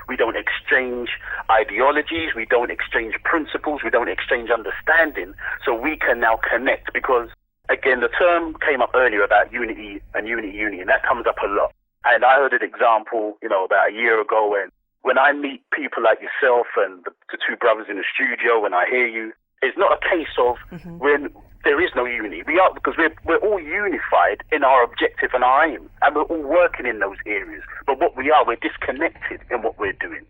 We don't exchange ideologies. We don't exchange principles. We don't exchange understanding. So we can now connect because, again, the term came up earlier about unity and union. That comes up a lot. And I heard an example, you know, about a year ago when I meet people like yourself and the two brothers in the studio, when I hear you, it's not a case of when there is no unity. We are, because we're all unified in our objective and our aim, and we're all working in those areas. But what we are, we're disconnected in what we're doing.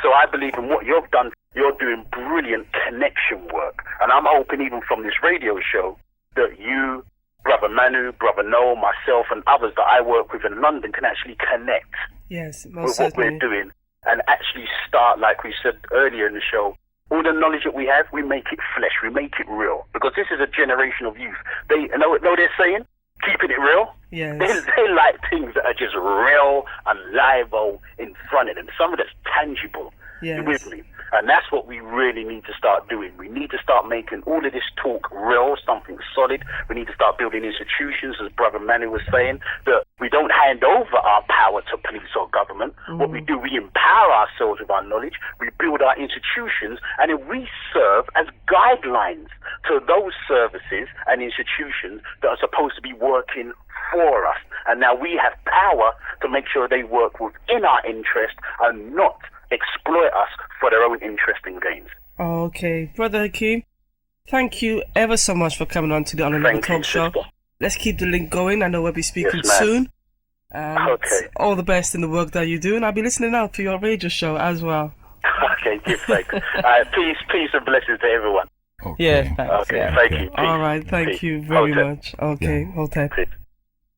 So I believe in what you've done. You're doing brilliant connection work, and I'm hoping even from this radio show that you, Brother Manu, Brother Noel, myself, and others that I work with in London can actually connect Yes, most with certainly. what we're doing, and actually start, like we said earlier in the show, all the knowledge that we have, we make it flesh, we make it real. Because this is a generation of youth. They know what they're saying? Keeping it real. Yes. They like things that are just real and live in front of them. Something that's tangible. Yes. You with me? And that's what we really need to start doing. We need to start making all of this talk real, something solid. We need to start building institutions, as Brother Manu was saying, that we don't hand over our power to police or government. What we do, we empower ourselves with our knowledge, we build our institutions, and then we serve as guidelines to those services and institutions that are supposed to be working for us. And now we have power to make sure they work within our interest and not exploit us for their own interest and gains. Okay, Brother Hakeem, thank you ever so much for coming on to the On a Level Talk Show. Let's keep the link going. I know we'll be speaking soon. Okay. All the best in the work that you do, and I'll be listening out for your radio show as well. Okay, give thanks. Peace and blessings to everyone. Okay. Yeah, thanks. Okay, thank you. All right, thank you very much. Okay, Hotep.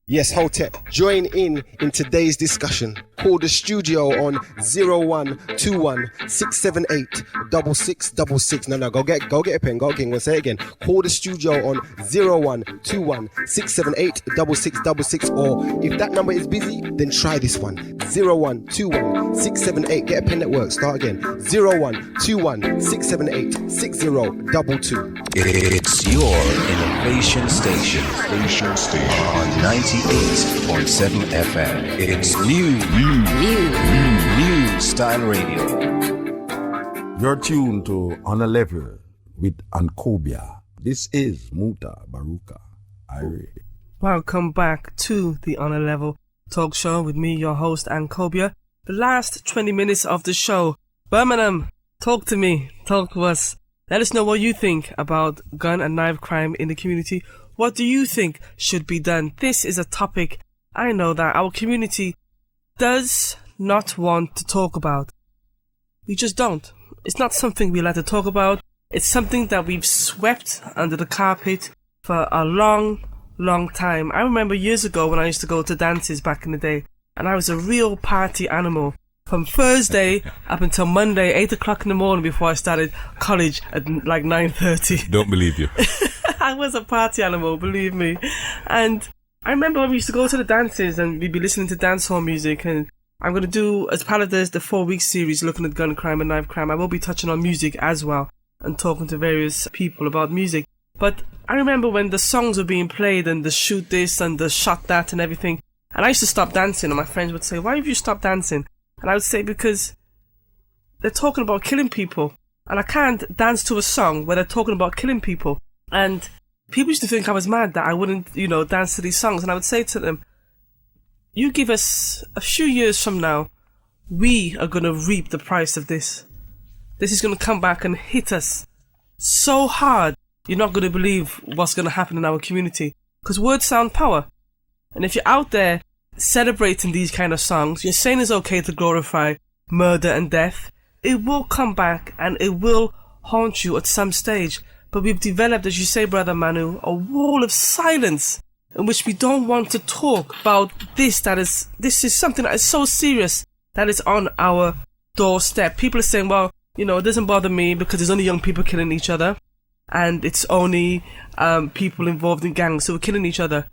Yes, Hotep, join in today's discussion. Call the studio on 0121 678 6666. No, go get a pen. Go again. We'll say it again. Call the studio on 0121 678 6666. Or if that number is busy, then try this one. 0121 678. Get a pen that works. Start again. 0121 678 6022. It's your innovation station. On 98.7 FM. It's new style radio. You're tuned to On a Level with Ankobia. This is Muta Baruka. Welcome back to the On a Level Talk Show with me, your host, Ankobia. The last 20 minutes of the show. Birmingham, talk to me. Talk to us. Let us know what you think about gun and knife crime in the community. What do you think should be done? This is a topic I know that our community does not want to talk about. We just don't. It's not something we like to talk about. It's something that we've swept under the carpet for a long, long time. I remember years ago when I used to go to dances back in the day, and I was a real party animal. From Thursday up until Monday, 8 o'clock in the morning before I started college at like 9:30. Don't believe you. I was a party animal, believe me. And I remember when we used to go to the dances and we'd be listening to dancehall music. And I'm going to do, as part of the 4-week series looking at gun crime and knife crime, I will be touching on music as well and talking to various people about music. But I remember when the songs were being played and the shoot this and the shot that and everything. And I used to stop dancing and my friends would say, why have you stopped dancing? And I would say, because they're talking about killing people. And I can't dance to a song where they're talking about killing people. And people used to think I was mad that I wouldn't, dance to these songs. And I would say to them, you give us a few years from now, we are going to reap the price of this. This is going to come back and hit us so hard, you're not going to believe what's going to happen in our community. Because words sound power. And if you're out there celebrating these kind of songs, you're saying it's okay to glorify murder and death, it will come back and it will haunt you at some stage. But we've developed, as you say, Brother Manu, a wall of silence in which we don't want to talk about this is something that is so serious that is on our doorstep. People are saying, well, it doesn't bother me because there's only young people killing each other and it's only people involved in gangs who are killing each other.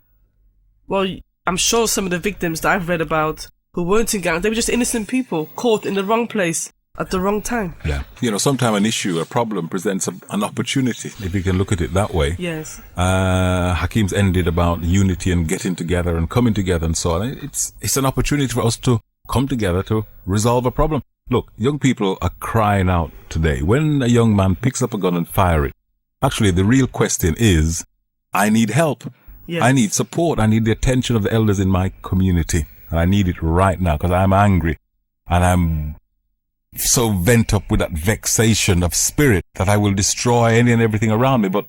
Well, I'm sure some of the victims that I've read about who weren't in gangs, they were just innocent people caught in the wrong place at the wrong time. Yeah. Sometimes an issue, a problem presents an opportunity, if you can look at it that way. Yes. Hakeem's ended about unity and getting together and coming together and so on. It's an opportunity for us to come together to resolve a problem. Look, young people are crying out today. When a young man picks up a gun and fire it, actually the real question is, I need help. Yes. I need support. I need the attention of the elders in my community. And I need it right now because I'm angry and I'm so vent up with that vexation of spirit that I will destroy any and everything around me. But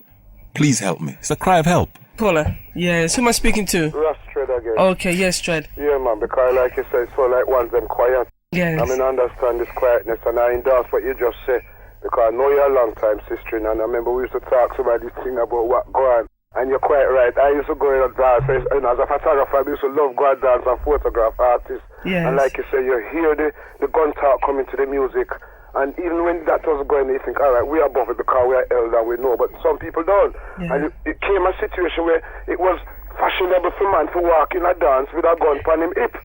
please help me. It's a cry of help. Caller, yes. Who am I speaking to? Ross Tread again. Okay, yes, Tread. Yeah, man, because like you said, so like one's them quiet. Yes. I understand this quietness and I endorse what you just said because I know you're a long time sister and I remember we used to talk about this thing about what go on And you're quite right. I used to go in a dance. You know, as a photographer, I used to love go and dance and photograph artists. Yes. And like you say, you hear the gun talk coming to the music. And even when that was going, you think, all right, we're above it because we are elder, we know. But some people don't. Yeah. And it came a situation where it was fashionable for man to walk in a dance with a gun on him hip.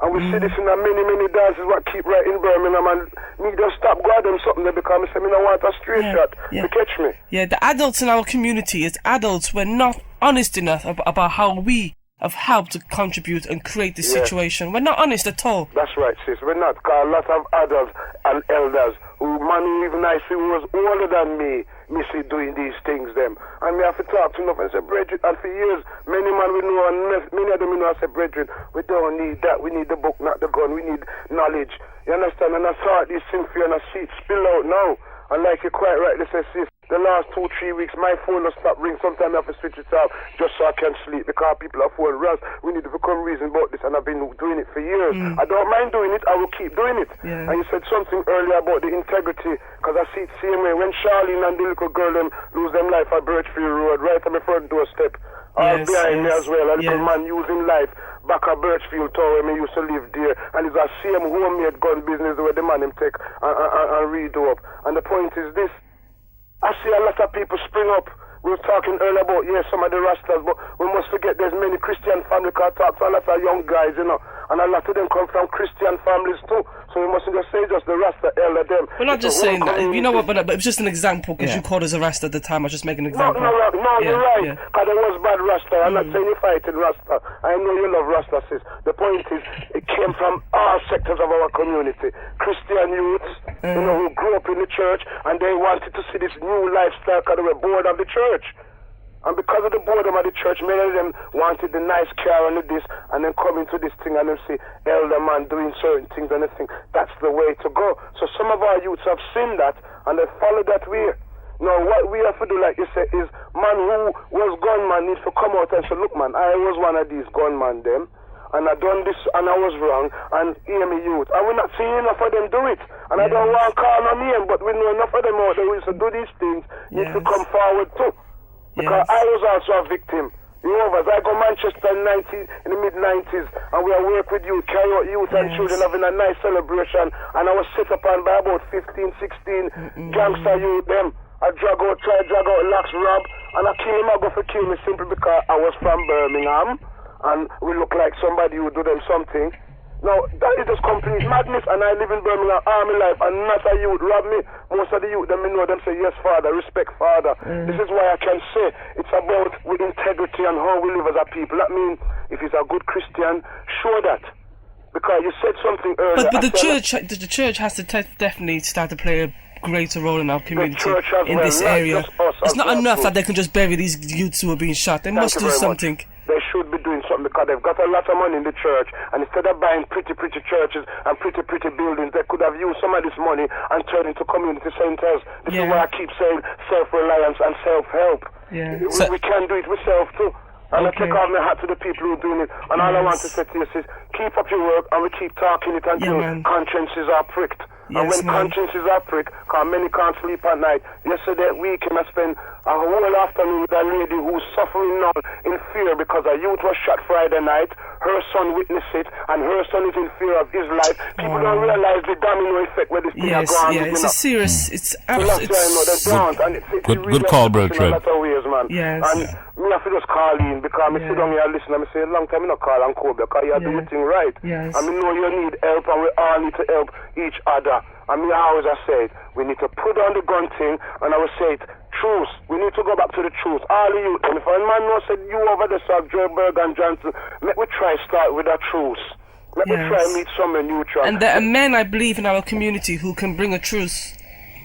And we see this in a many dances what keep right in Birmingham, and me just stop guard them something there because I say, me don't want a straight shot to catch me. Yeah, the adults in our community, as adults, we're not honest enough about how we have helped to contribute and create this situation. We're not honest at all. That's right, sis. We're not, because a lot of adults and elders who even I see who was older than me see doing these things them. And me have to talk to enough and say, brethren, and for years, many men we know, and many of them we know, I say, brethren, we don't need that. We need the book, not the gun. We need knowledge. You understand? And I saw these things for you and I see it spill out now. And like you're quite right, they say, sis, the last 2-3 weeks, my phone will stop ringing. Sometimes I have to switch it off just so I can sleep because people are phone rust. We need to become reason about this, and I've been doing it for years. I don't mind doing it. I will keep doing it. Yeah. And you said something earlier about the integrity, because I see it same way. When Charlene and the little girl them lose them life at Birchfield Road, right on my front doorstep, all behind me as well. A little man using life back at Birchfield Tower where me used to live there, and it's a same homemade gun business where the man him take and redo up. And the point is this: I see a lot of people spring up. We were talking earlier about, some of the Rastas, but we must forget there's many Christian families. I talk to a lot of young guys, and a lot of them come from Christian families too. So we mustn't just say just the Rasta elder them. We're not just saying that. You know what, but it's just an example, because you called us a Rasta at the time. I was just making an example. No, you're right. Because there was bad Rasta. I'm not saying you fighting Rasta. I know you love Rasta, sis. The point is, it came from all sectors of our community. Christian youths, who grew up in the church, and they wanted to see this new lifestyle because they were bored of the church. And because of the boredom of the church, many of them wanted the nice car and this, and then come into this thing and then see elder man doing certain things, and they think that's the way to go. So some of our youths have seen that, and they follow that way. Now, what we have to do, like you say, is man who was gunman needs to come out and say, look, man, I was one of these gunman them, and I done this and I was wrong, and hear me youth. And we're not seeing enough of them do it. And I don't want to call no name, but we know enough of them out there who used to do these things need to come forward too. Because I was also a victim. You know, as I go Manchester in the mid-90s, and we are work with youth, carry out youth and children having a nice celebration, and I was set upon by about 15, 16 gangster youth them. I try to drag out Lax Rob, and I kill him, I go for kill me simply because I was from Birmingham, and we look like somebody who do them something. Now, that is just complete madness, and I live in Birmingham, army life, and not a youth rob me. Most of the youth, them know them say, yes, father, respect father. This is why I can say it's about with integrity and how we live as a people. That means if he's a good Christian, show that. Because you said something earlier. But the church has to definitely start to play a greater role in our community in this area. It's not enough that they can just bury these youths who are being shot. They must do something. They should be doing something because they've got a lot of money in the church, and instead of buying pretty churches and pretty buildings, they could have used some of this money and turned into community centers. This is why I keep saying self-reliance and self-help. We can do it ourselves too. And I take off my hat to the people who are doing it. And all I want to say to you is, keep up your work, and we keep talking it until consciences are pricked. And when consciences are pricked, because many can't sleep at night. Yesterday weekend I spent a whole afternoon with a lady who's suffering now in fear because a youth was shot Friday night. Her son witnessed it, and her son is in fear of his life. People don't realize the domino effect where this thing has gone. It's a serious. Good call, bro, Trent. And me have to just call in because me sit down here and listen, and me say, long time I not call Uncle because you are doing thing right. And me know you need help, and we all need to help each other. And me always I said, we need to put on the gun thing, and I will say it, truth. We need to go back to the truth. All of you, and if a man knows said you over there, so Joe and Johnson, let me try start with a truth. Let me try meet someone neutral. And there are men, I believe, in our community who can bring a truce.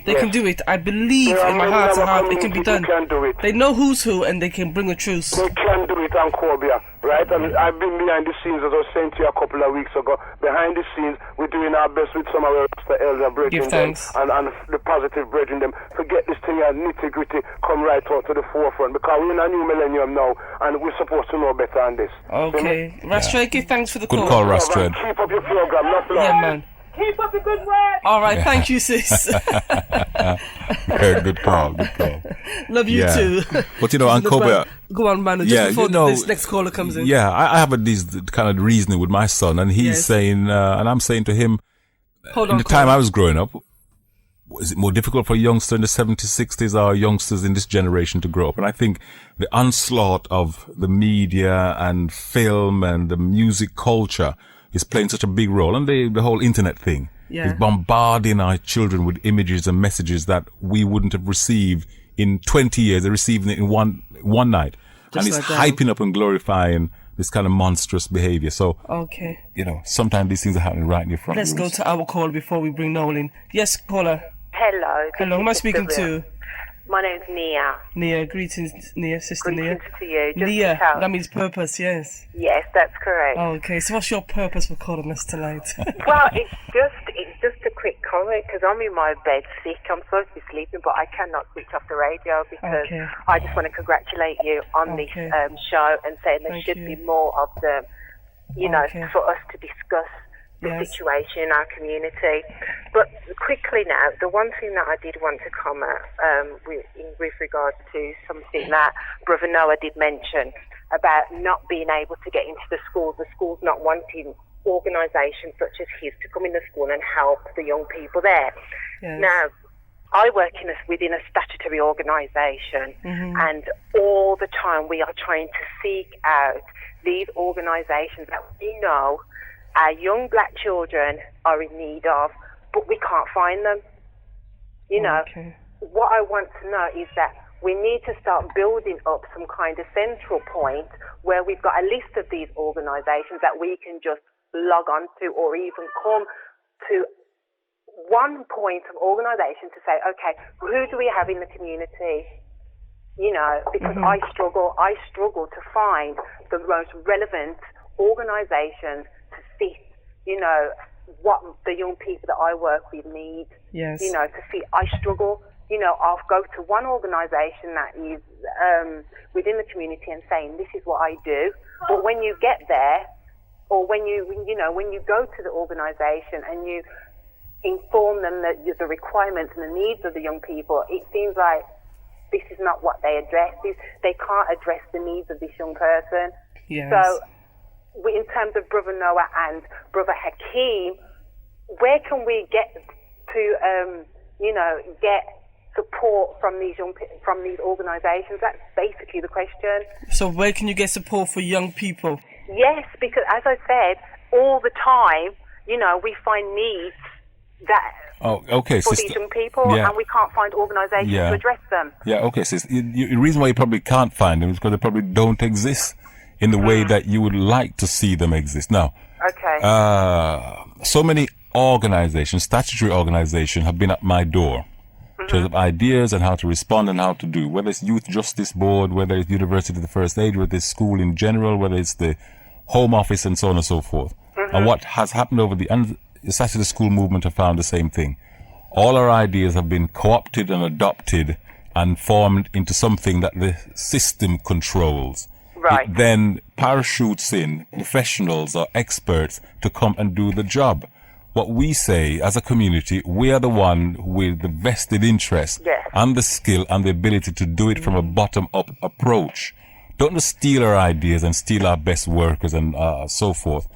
They can do it. I believe in my heart and heart it can be done. Can do it. They know who's who, and they can bring a truce. They can do it on Corbia, right? And I've been behind the scenes, as I was saying to you a couple of weeks ago. Behind the scenes, we're doing our best with some of our elder brethren and the positive brethren them. Forget this thing and nitty-gritty, come right out to the forefront, because we're in a new millennium now, and we're supposed to know better than this. Okay. Rastrake, thanks for the call. Good call, Rastrake. Keep up your program, not long. Yeah, man. Keep up the good work. All right, thank you, sis. Yeah, good call. Love you too. But Ankobia, go on, man. Just before this next caller comes in. Yeah, I have this kind of reasoning with my son, and he's saying, and I'm saying to him, in the time I was growing up, is it more difficult for a youngster in the 70s, 60s, or youngsters in this generation to grow up? And I think the onslaught of the media and film and the music culture is playing such a big role, and the whole internet thing is bombarding our children with images and messages that we wouldn't have received in 20 years. They're receiving it in one night. Just and it's like hyping up and glorifying this kind of monstrous behavior. So, sometimes these things are happening right in your front. Let's go to our call before we bring Noel in. Yes, caller. Hello. Hello, who am I speaking to? My name's Nia. Nia, greetings, Nia, sister Nia. Greetings to you. Just Nia, to tell- that means purpose, yes. Yes, that's correct. Okay, so what's your purpose for calling us tonight? Well, it's just a quick comment because I'm in my bed sick. I'm supposed to be sleeping, but I cannot switch off the radio because I just want to congratulate you on this show and say there should be more of them, for us to discuss the situation in our community. But quickly now, the one thing that I did want to comment with regards to something that Brother Noah did mention about not being able to get into the schools not wanting organisations such as his to come in the school and help the young people there. Yes. Now, I work within a statutory organisation, and all the time we are trying to seek out these organisations that we know our young black children are in need of, but we can't find them. What I want to know is that we need to start building up some kind of central point where we've got a list of these organisations that we can just log on to, or even come to one point of organisation to say, okay, who do we have in the community? Because I struggle to find the most relevant organisations to fit, what the young people that I work with need. Yes. To fit. I struggle. I'll go to one organisation that is within the community and saying, this is what I do. But when you get there, or when you go to the organisation and you inform them that the requirements and the needs of the young people, it seems like this is not what they address. They can't address the needs of this young person. Yes. So, in terms of Brother Noah and Brother Hakeem, where can we get to, get support from these organisations? That's basically the question. So where can you get support for young people? Yes, because as I said, all the time, we find needs that for sister. these young people, and we can't find organisations to address them. Yeah, okay, sis. The reason why you probably can't find them is because they probably don't exist in the way that you would like to see them exist. Now, so many organizations, statutory organizations, have been at my door in terms of ideas and how to respond and how to do, whether it's Youth Justice Board, whether it's University of the First Aid, whether it's school in general, whether it's the Home Office and so on and so forth. And what has happened and the Saturday School movement have found the same thing. All our ideas have been co-opted and adopted and formed into something that the system controls. Right. It then parachutes in professionals or experts to come and do the job. What we say as a community, we are the one with the vested interest and the skill and the ability to do it from a bottom-up approach. Don't just steal our ideas and steal our best workers and so forth.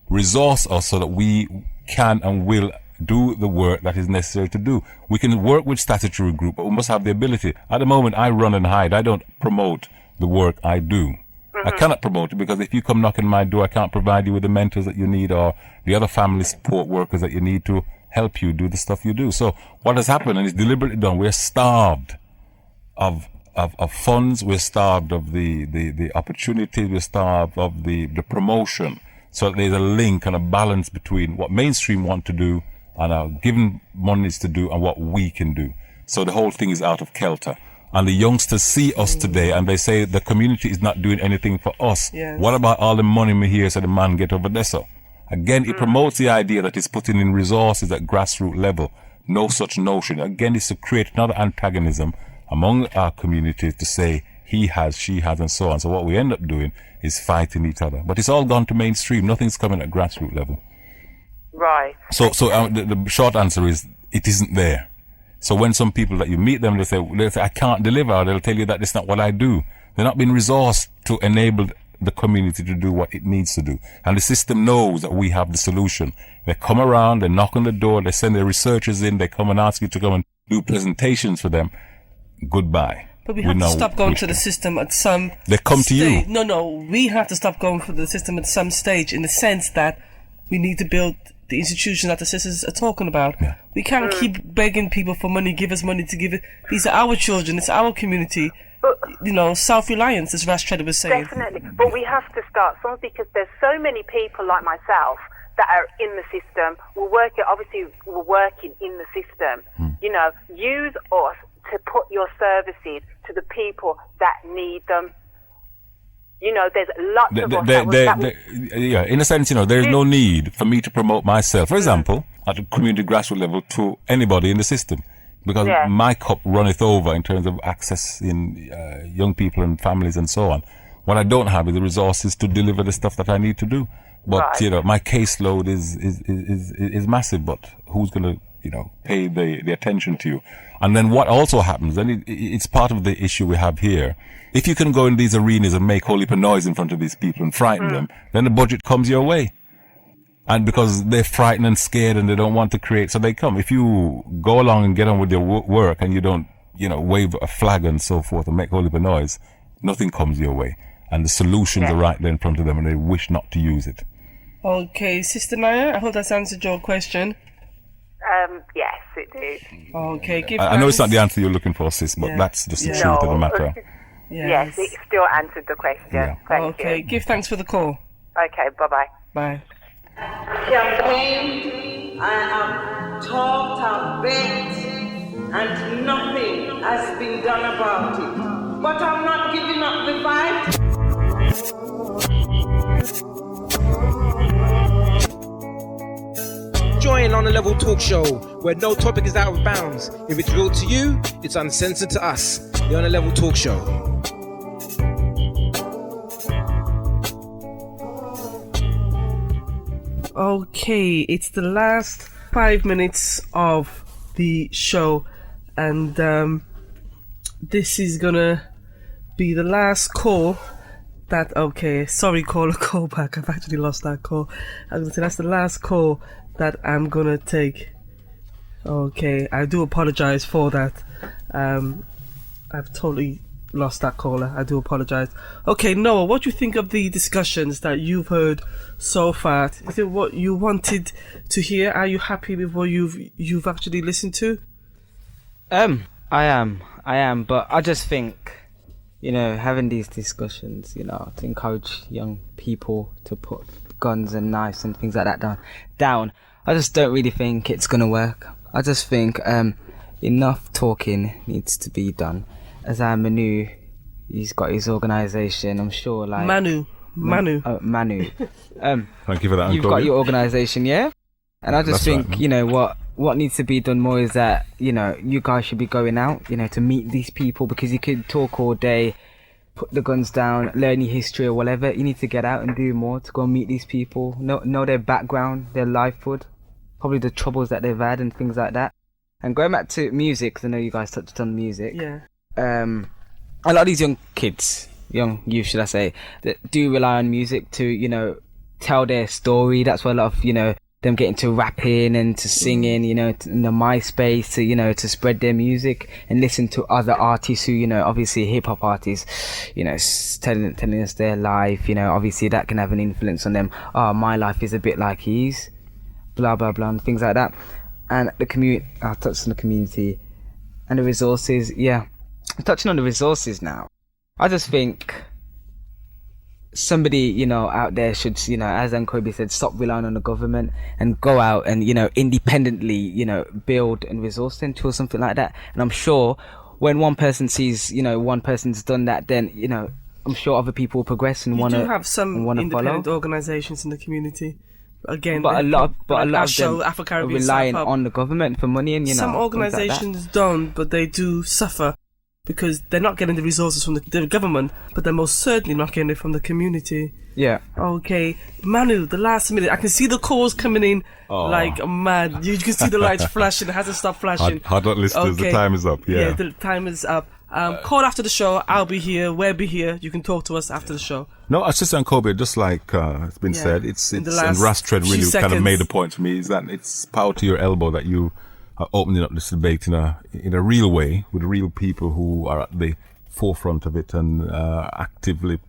Resource us so that we can and will do the work that is necessary to do. We can work with statutory group, but we must have the ability. At the moment, I run and hide. I don't promote the work I do. I cannot promote it because if you come knocking my door, I can't provide you with the mentors that you need or the other family support workers that you need to help you do the stuff you do. So what has happened, and it's deliberately done, we're starved of funds, we're starved of the opportunities, we're starved of the promotion. So there's a link and a balance between what mainstream want to do and are given monies to do and what we can do. So the whole thing is out of kilter. And the youngsters see us today and they say the community is not doing anything for us. Yes. What about all the money me here so the man get over there? So again, it promotes the idea that it's putting in resources at grassroots level. No such notion. Again, it's to create another antagonism among our communities to say he has, she has, and so on. So what we end up doing is fighting each other. But it's all gone to mainstream. Nothing's coming at grassroots level. Right. So the short answer is it isn't there. So when some people that you meet them, they say I can't deliver, or they'll tell you that it's not what I do. They're not being resourced to enable the community to do what it needs to do. And the system knows that we have the solution. They come around, they knock on the door, they send their researchers in, they come and ask you to come and do presentations for them. Goodbye. But we have to stop going to the system at some They come to you. No, we have to stop going for the system at some stage, in the sense that we need to build the institution that the sisters are talking about. Yeah. We can't keep begging people for money, give us money to give it. These are our children, it's our community. Self-reliance, as Rash Trader was saying. Definitely. But we have to start somewhere, because there's so many people like myself that are in the system. We're working in the system. Use us to put your services to the people that need them. There's lots of us yeah, in a sense, there is no need for me to promote myself, for example, at the community grassroots level, to anybody in the system, because my cup runneth over in terms of accessing young people and families and so on. What I don't have is the resources to deliver the stuff that I need to do. But my caseload is massive. But who's going to pay the attention to you? And then what also happens, and it's part of the issue we have here. If you can go in these arenas and make a whole heap of noise in front of these people and frighten them, then the budget comes your way. And because they're frightened and scared and they don't want to create, so they come. If you go along and get on with your work and you don't, wave a flag and so forth and make a whole heap of noise, nothing comes your way. And the solutions are right there in front of them and they wish not to use it. Okay, Sister Naya, I hope that's answered your question. Yes, it did. Okay, I know it's not the answer you're looking for, sis, but that's just the truth of the matter. Yes, it still answered the question. Yeah. Thank you. Give thanks for the call. Okay, bye-bye. Bye. Campaign, I have talked, I've begged, and nothing has been done about it. But I'm not giving up the fight. Join On A Level Talk Show, where no topic is out of bounds. If it's real to you, it's uncensored to us. The On A Level Talk Show. Okay, it's the last 5 minutes of the show, and this is gonna be the last call that. Okay, sorry, caller, call back. I've actually lost that call. I was gonna say that's the last call that I'm gonna take. Okay, I do apologize for that. I've totally lost that caller. I do apologize. Okay, Noah, what do you think of the discussions that you've heard so far? Is it what you wanted to hear? Are you happy with what you've actually listened to? I am, but I just think, having these discussions, to encourage young people to put guns and knives and things like that down. I just don't really think it's gonna work. I just think enough talking needs to be done. As Manu, he's got his organisation. I'm sure, like Manu. Thank you for that. You've got your organisation, yeah. And I just think, what needs to be done more is that you guys should be going out, to meet these people, because you could talk all day, put the guns down, learn your history or whatever. You need to get out and do more to go and meet these people, know their background, their lifehood, probably the troubles that they've had and things like that. And going back to music, because I know you guys touched on music. Yeah. A lot of these young youth, should I say, that do rely on music to, tell their story. That's why a lot of, them getting to rapping and to singing, in the MySpace, to spread their music and listen to other artists who, obviously hip hop artists, telling us their life, obviously that can have an influence on them. Oh, my life is a bit like his, blah, blah, blah, and things like that. And the community, I touched on the community and the resources. Yeah. Touching on the resources now, I just think somebody, out there should, as Nkobi said, stop relying on the government and go out and, independently, build and resource center or something like that. And I'm sure when one person sees, one person's done that, then, I'm sure other people will progress and want to follow. You do have some independent organisations in the community. Again, but a lot of them are relying on the government for money, and some organisations don't, but they do suffer because they're not getting the resources from the government, but they're most certainly not getting it from the community. Yeah. Okay. Manu, the last minute. I can see the calls coming in like mad. You can see the lights flashing. It hasn't stopped flashing. Hard Rock listeners, the time is up. Yeah, the time is up. Call after the show. I'll be here. We'll be here. You can talk to us after the show. No, Assistant and Kobe, just like it's been said, it's and Rastred really kind of made a point to me, is that it's power to your elbow that you are opening up this debate in a real way with real people who are at the forefront of it and actively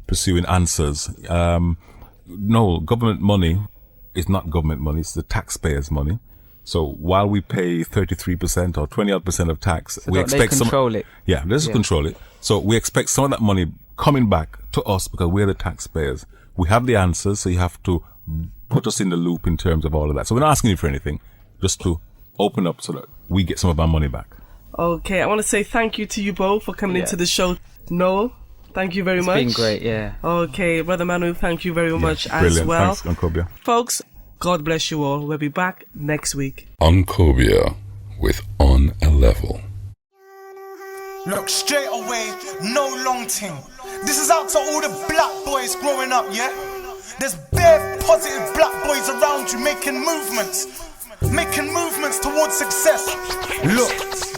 pursuing answers. No, government money is not government money, it's the taxpayers' money. So while we pay 33% or 20% of tax, we expect control it. Yeah, let's control it. So we expect some of that money coming back to us because we're the taxpayers. We have the answers, so you have to put us in the loop in terms of all of that. So we're not asking you for anything, just to open up so that we get some of our money back. Okay, I want to say thank you to you both for coming into the show. Noel, thank you very much. It's been great, yeah. Okay, Brother Manu, thank you very much brilliant. As well. Thanks, Uncobia. Folks, God bless you all. We'll be back next week. Uncobia with On a Level. Look, straight away, no long thing. This is out to all the black boys growing up, yeah? There's bare positive black boys around you making movements towards success. Look,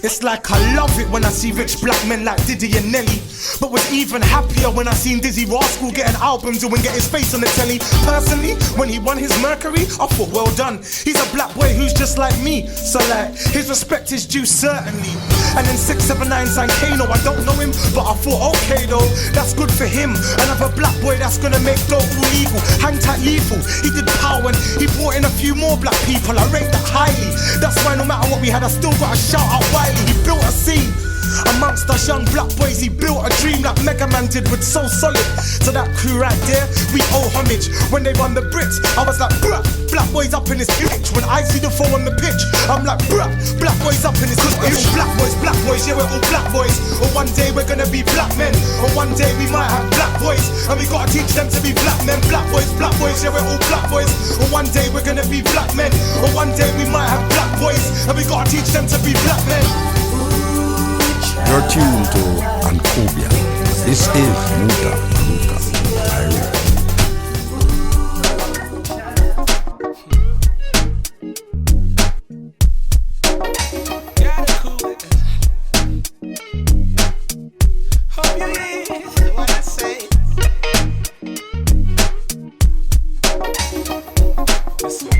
it's like I love it when I see rich black men like Diddy and Nelly, but was even happier when I seen Dizzy Rascal get an album deal and get his face on the telly. Personally, when he won his Mercury, I thought, well done. He's a black boy who's just like me, so like, his respect is due certainly. And then 679 signed Kano, I don't know him, but I thought, okay though, that's good for him. Another black boy that's gonna make dope illegal, hang tight lethal. He did power and he brought in a few more black people, I rate that highly. That's why no matter what we had, I still gotta shout out Wiley. He built a scene amongst us young black boys. He built a dream like Mega Man did with So Solid. So that crew right there, we owe homage. When they won the Brits, I was like, bruh, black boys up in this bitch. When I see the four on the pitch, I'm like, bruh, black boys up in this bitch. Black boys, yeah, we're all black boys. Or one day we're gonna be black men. Or one day we might have black boys, and we gotta teach them to be black men. Black boys, yeah, we're all black boys. Or one day we're gonna be black men. Or one day we might have black boys, and we gotta teach them to be black men. You're tuned to Uncobia. This is Muta Irie.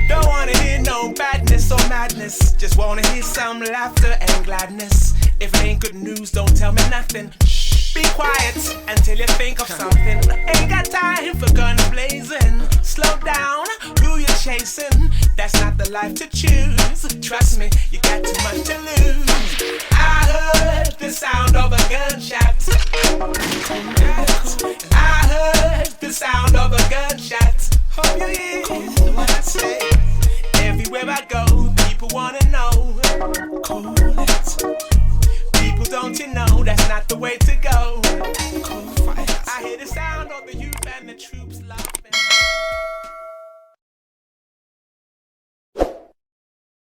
Don't wanna hear no badness or madness, just wanna hear some laughter and gladness. If it ain't good news, don't tell me nothing. Shh, be quiet until you think of something. Ain't got time for guns blazing. Slow down, who you chasing? That's not the life to choose. Trust me, you got too much to lose. I heard the sound of a gunshot. I heard the sound of a gunshot. Hope you hear what I say. Everywhere I go, people wanna know. Cool it. People, don't you know that's not the way to go?